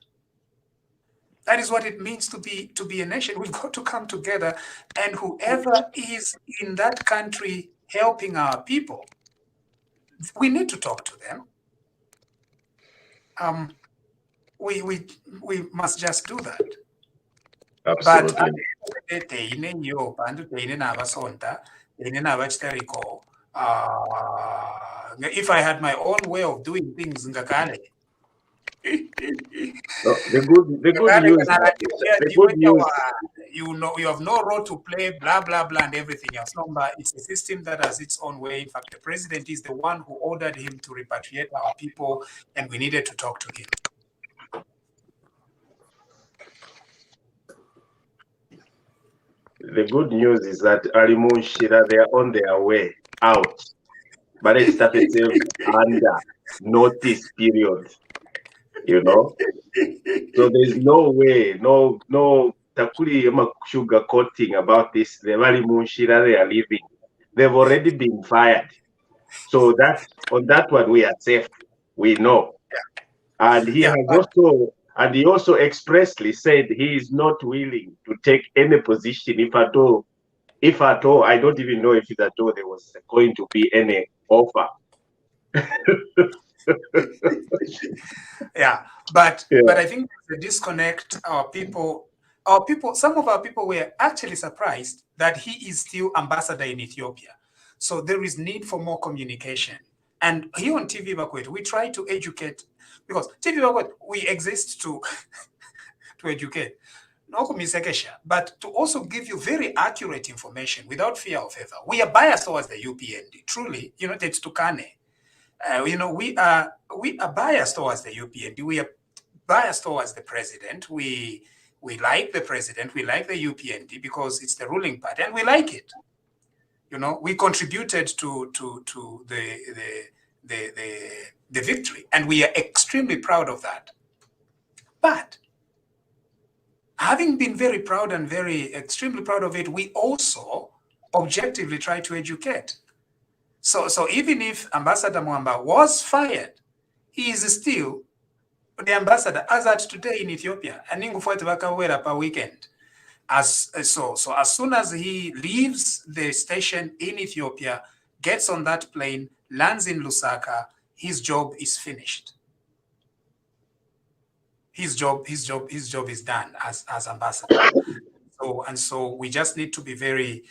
That is what it means to be a nation. We've got to come together, and whoever is in that country helping our people, we need to talk to them. We must just do that. Absolutely. But if I had my own way of doing things, The good news. You have no role to play, blah blah blah, and everything else. No, but it's a system that has its own way. In fact, the president is the one who ordered him to repatriate our people, and we needed to talk to him. The good news is that Alimun Shira, they are on their way out. But it started under notice period. You know? So there's no way, no Takuri sugar coating about this. The Alimun Shira they are leaving. They've already been fired. So that on that one we are safe. We know. And he also expressly said he is not willing to take any position if at all, I don't even know if at all there was going to be any offer. But I think the disconnect, some of our people were actually surprised that he is still ambassador in Ethiopia. So there is need for more communication. And here on TVBAKWETU, we try to educate, because TVBAKWETU, we exist to educate, but to also give you very accurate information without fear of favor. We are biased towards the UPND, truly, it's Tukane. We are biased towards the UPND. We are biased towards the president. We We like the president, we like the UPND because it's the ruling party, and we like it. You know, we contributed to the victory, and we are extremely proud of that. But having been very proud and extremely proud of it, we also objectively try to educate. So even if Ambassador Mwamba was fired, he is still the ambassador as at today in Ethiopia. And per weekend. So as soon as he leaves the station in Ethiopia, gets on that plane, lands in Lusaka, his job is finished. His job is done as ambassador. So we just need to be very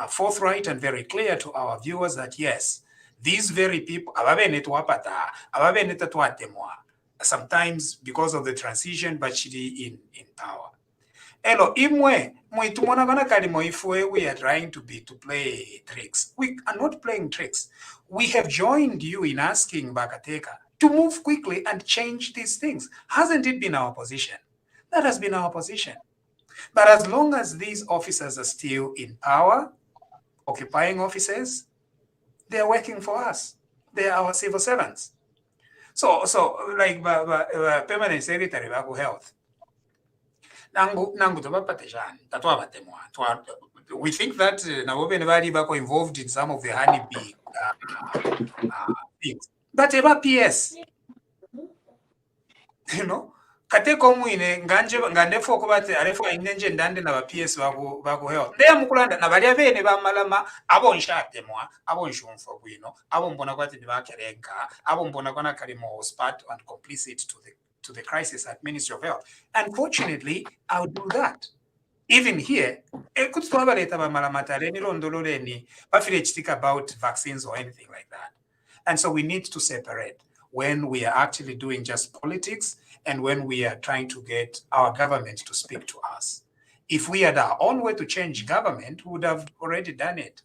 forthright and very clear to our viewers that yes, these very people, sometimes because of the transition, but in power. Elo imwe mwitumona kana kalimo ifwe we are trying to play tricks. We are not playing tricks. We have joined you in asking Bakateka to move quickly and change these things. Hasn't it been our position? That has been our position. But as long as these officers are still in power, occupying offices, they are working for us. They are our civil servants. So like permanent secretary of health. We think that Nawobe involved in some of the honeybee things. But about PS, you know, kateko mwine ngande foko bate arefo inenje ndande na PS baku health. They mukulanda na balia bene ba malama abo nshate mwa abo nshumfo gwino abo mbona kwati nibakerenga abo mbona kona kalimo part and complicit to the crisis at Ministry of Health. Unfortunately, I'll do that. Even here, about vaccines or anything like that. And so we need to separate when we are actually doing just politics and when we are trying to get our government to speak to us. If we had our own way to change government, we would have already done it.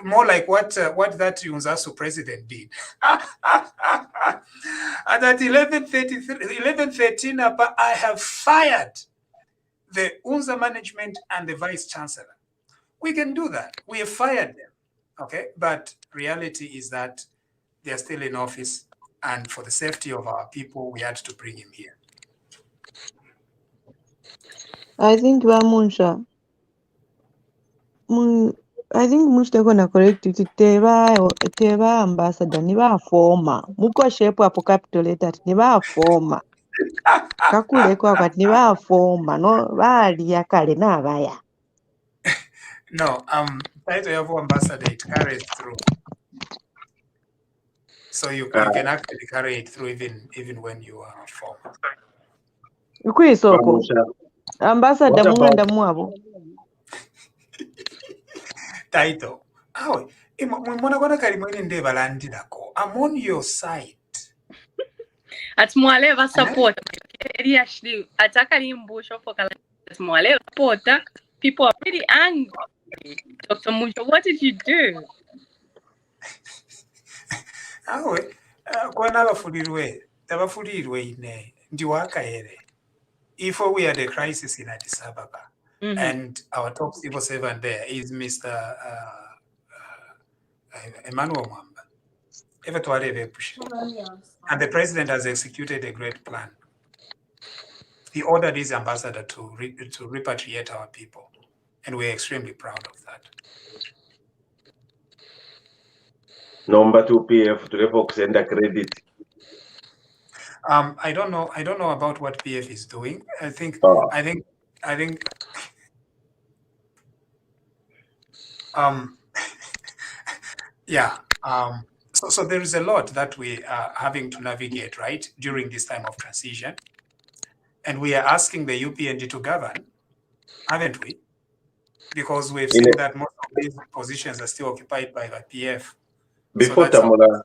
More like what that Yunzasu president did. And at 11:13, I have fired the UNZA management and the vice chancellor. We can do that. We have fired them, okay? But reality is that they are still in office, and for the safety of our people, we had to bring him here. I think Munsha gonna correct it. Teba ambassador niba former. Muko shape apo capital letter niba former. Kakuleko akwati niba former no bali yakale na baya. No, title of ambassador it carries through. So you can actually carry it through even when you are former. Ukwisoko. Ambassador munganda mwabo. Title. I'm on your side. At Mwaleva support. Actually, people are pretty angry. Dr. Musha, what did you do? If we had a crisis in Addis Ababa, and our top civil servant there is Mr. Emmanuel Mwamba. And the president has executed a great plan. He ordered his ambassador to repatriate our people, and we're extremely proud of that. Number 2 PF to send a credit. I don't know about what PF is doing. I think yeah. So there is a lot that we are having to navigate, right, during this time of transition. And we are asking the UPND to govern, haven't we? Because we've seen that most of these positions are still occupied by the PF. Before Tamara,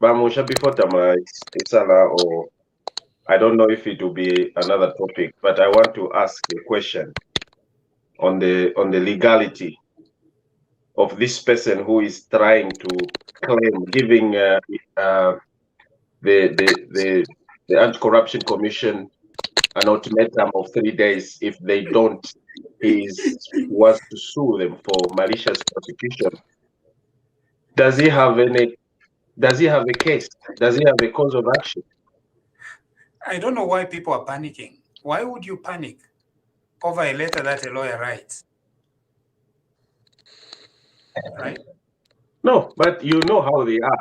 it's or I don't know if it will be another topic, but I want to ask a question on the legality of this person who is trying to claim, giving the the Anti-Corruption Commission an ultimatum of 3 days. If they don't, he wants to sue them for malicious prosecution. Does he have any? Does he have a case? Does he have a cause of action? I don't know why people are panicking. Why would you panic over a letter that a lawyer writes? Right? No, but you know how they are.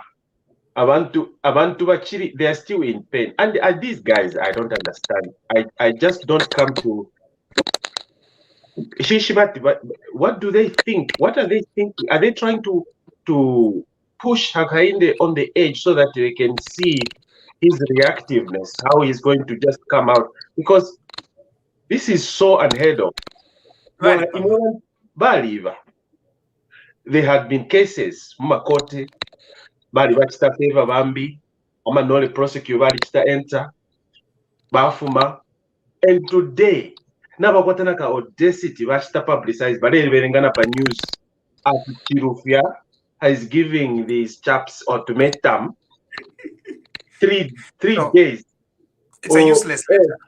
Abantu actually, they are still in pain. And these guys, I don't understand. I just don't come to. What do they think? What are they thinking? Are they trying to push Hakainde on the edge so that they can see his reactiveness, how he's going to just come out? Because this is so unheard of. Well, in Baliva, there had been cases, Makote, Bali Bachita Favor Bambi, Omanole prosecute Balichita enter, Bafuma, and today, Nabakwatana ka audacity Bachita publicized, but they berengana pa news at Chirufia is giving these chaps ultimatum 3 days. It's a useless letter.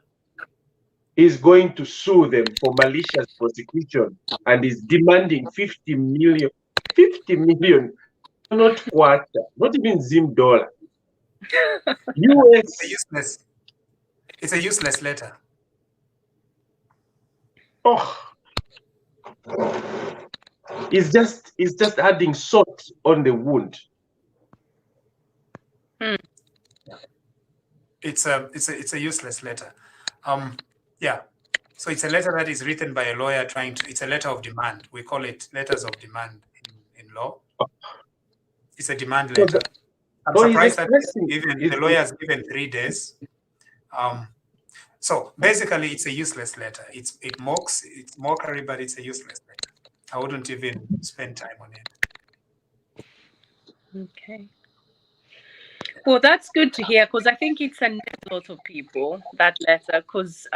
He's going to sue them for malicious prosecution and is demanding 50 million. 50 million, not quarter, not even Zim dollar. US. It's a useless letter. Oh, it's just adding salt on the wound. It's a useless letter. Yeah. So it's a letter that is written by a lawyer it's a letter of demand. We call it letters of demand in law. It's a demand letter. I'm surprised that the lawyer has given 3 days. So basically it's a useless letter. It's mockery, but it's a useless letter. I wouldn't even spend time on it. Okay. Well, that's good to hear, because I think it's a lot of people, that letter, because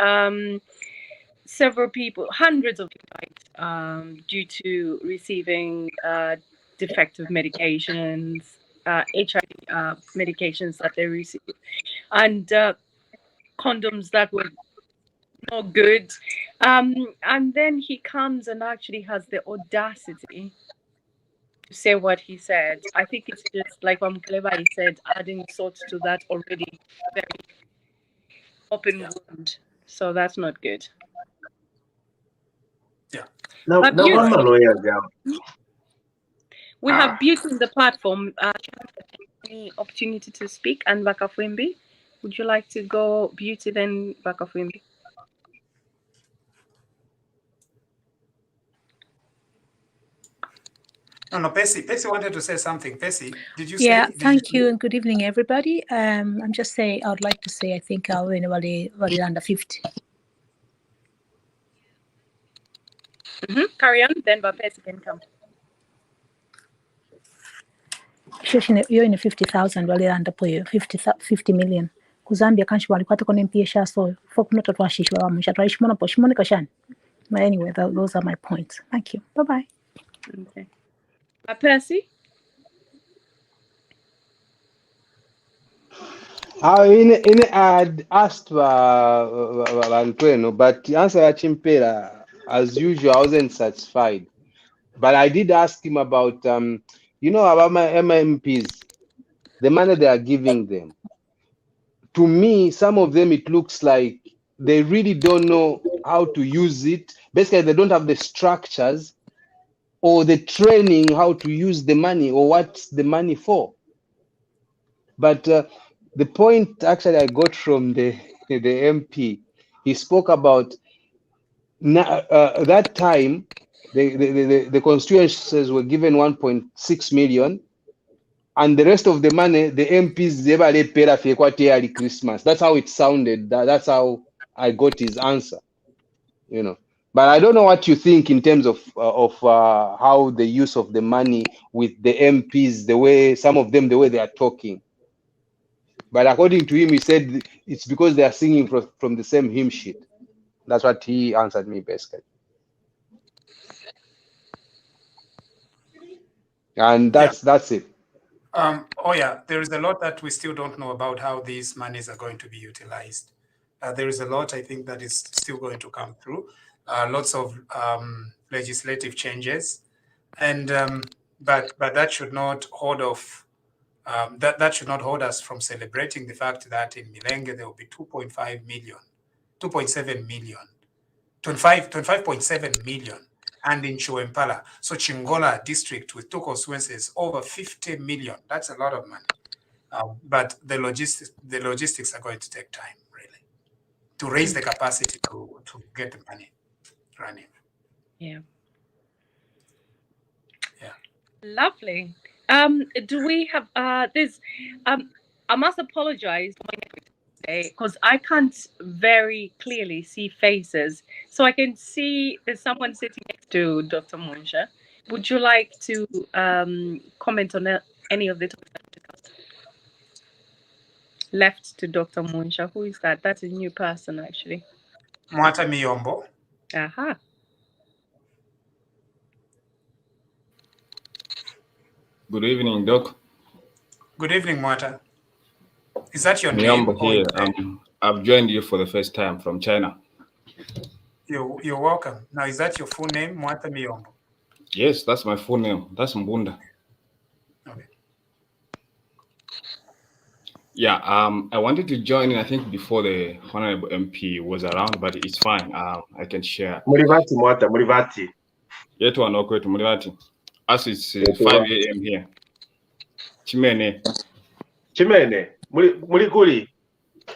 several people, hundreds of people died due to receiving defective medications, HIV medications that they received, and condoms that were not good. And then he comes and actually has the audacity to say what he said. I think it's just like Clever said, adding salt to that already very open wound. So that's not good. Yeah. Now we have Beauty in the platform. Any opportunity to speak? And Bakafwimbi, would you like to go Beauty then Bakafwimbi? No, Percy wanted to say something. Percy, did you say? Yeah, thank you and good evening, everybody. I'm just saying, I would like to say, I think I'll win under 50. Carry on, then Percy can come. You're in 50,000, wali under 50 million. Kuzambia kanshi walikwata kone mpia so folk not washish wa musha traishmona poshmona kashan. But anyway, those are my points. Thank you. Bye-bye. Okay. Percy? I had asked Antonio, but the answer at Chimpera, as usual, I wasn't satisfied. But I did ask him about, about my MMPs, the money they are giving them. To me, some of them, it looks like they really don't know how to use it. Basically, they don't have the structures or the training how to use the money or what's the money for. But the point actually I got from the MP, he spoke about that time the constituencies were given 1.6 million, and the rest of the money the MPs never paid Christmas. That's how it sounded. That's how I got his answer. But I don't know what you think in terms of how the use of the money with the MPs, the way some of them, the way they are talking. But according to him, he said it's because they are singing from the same hymn sheet. That's what he answered me basically. And that's it. Oh yeah, there is a lot that we still don't know about how these monies are going to be utilized. There is a lot, I think, that is still going to come through. Lots of legislative changes, and but that should not hold off. That should not hold us from celebrating the fact that in Milenge there will be 2.5 million, 2.7 million, 25.7 million, and in Chuempala, so Chingola district with two constituencies, over 50 million. That's a lot of money. But the logistics are going to take time, really, to raise the capacity to get the money running. Yeah. Yeah. Lovely. Do we have this? I must apologize because I can't very clearly see faces. So I can see there's someone sitting next to Dr. Munsha. Would you like to comment on any of the topics that we discussed? Left to Dr. Munsha. Who is that? That's a new person, actually. Mwata Miyombo. Aha. Good evening, Doc. Good evening, Mwata. Is that your Miyombo name? Here. I've joined you for the first time from China. You're welcome. Now, is that your full name, Mwata Miyombo? Yes, that's my full name. That's Mbunda. Okay. Yeah, I wanted to join in, I think, before the Honourable MP was around, but it's fine. I can share. Mulivati, Mwata, Mulivati. Yetu anokwetu Mulivati. As it's 5 a.m. here. Chimene. Chimene. Mulikuli.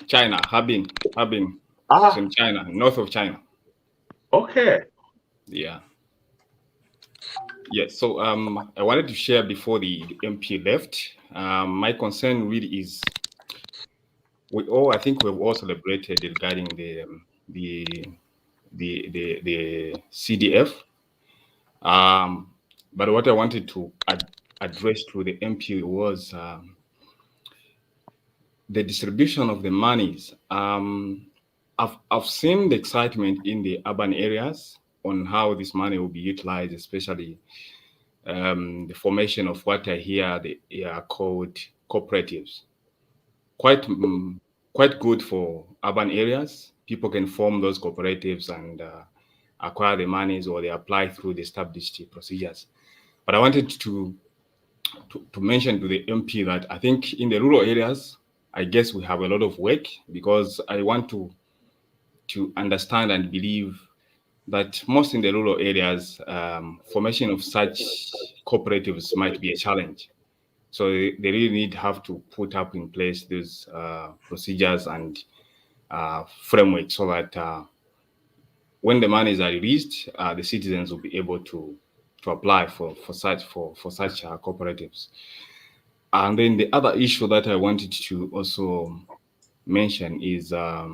China. Harbin. It's in China, north of China. Okay. Yeah. Yes. So I wanted to share before the MP left. My concern really is I think we've all celebrated regarding the CDF. But what I wanted to address to the MP was the distribution of the monies. I've seen the excitement in the urban areas on how this money will be utilized, especially the formation of what I hear they are called cooperatives. Quite good for urban areas. People can form those cooperatives and acquire the monies, or they apply through the established procedures. But I wanted to mention to the MP that I think in the rural areas, I guess we have a lot of work, because I want to understand and believe that most in the rural areas, formation of such cooperatives might be a challenge. So they really have to put up in place these procedures and frameworks, so that when the monies are released, the citizens will be able to apply for such cooperatives. And then the other issue that I wanted to also mention is, I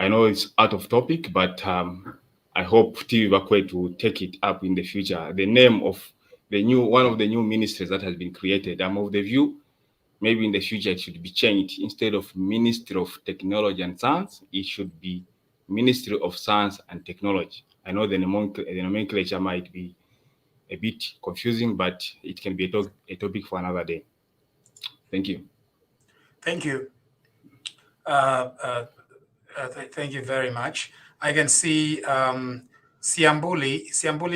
know it's out of topic, but I hope TVBAKWETU will take it up in the future. The name of one of the new ministries that has been created, I'm of the view maybe in the future it should be changed. Instead of Ministry of Technology and Science, it should be Ministry of Science and Technology. I know the nomenclature might be a bit confusing, but it can be a topic for another day. Thank you. Thank you. Thank you very much. I can see Siambuli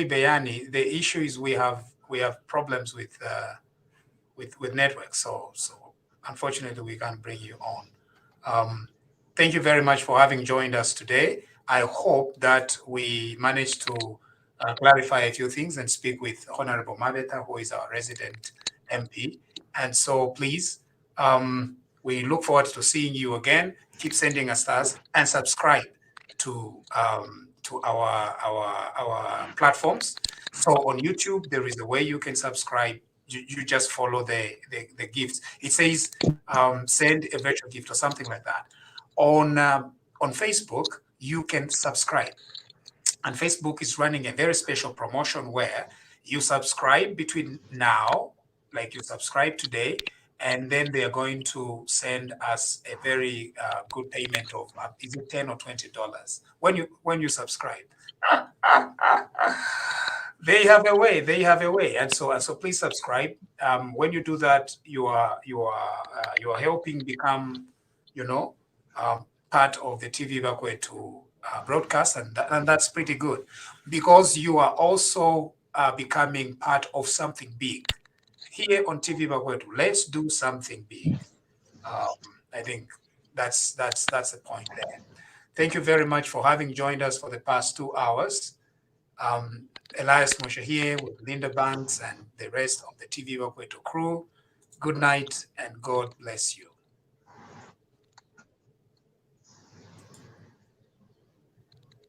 Bayani. The issue is we have problems with network, so unfortunately we can't bring you on. Thank you very much for having joined us today. I hope that we managed to clarify a few things and speak with Honourable Mabeta, who is our resident MP. And so please, we look forward to seeing you again. Keep sending us stars and subscribe to our platforms. So on YouTube, there is a way you can subscribe. You just follow the gifts. It says send a virtual gift or something like that. On Facebook, you can subscribe. And Facebook is running a very special promotion where you subscribe between now, like you subscribe today, and then they are going to send us a very good payment of is it $10 or $20 when you subscribe. They have a way. They have a way, and so please subscribe. When you do that, you are helping become, part of the TVBAKWETU broadcast, and that's pretty good, because you are also becoming part of something big here on TVBAKWETU. Let's do something big. I think that's the point there. Thank you very much for having joined us for the past 2 hours. Elias Moshe here with Linda Banks and the rest of the TVBAKWETU crew. Good night and God bless you.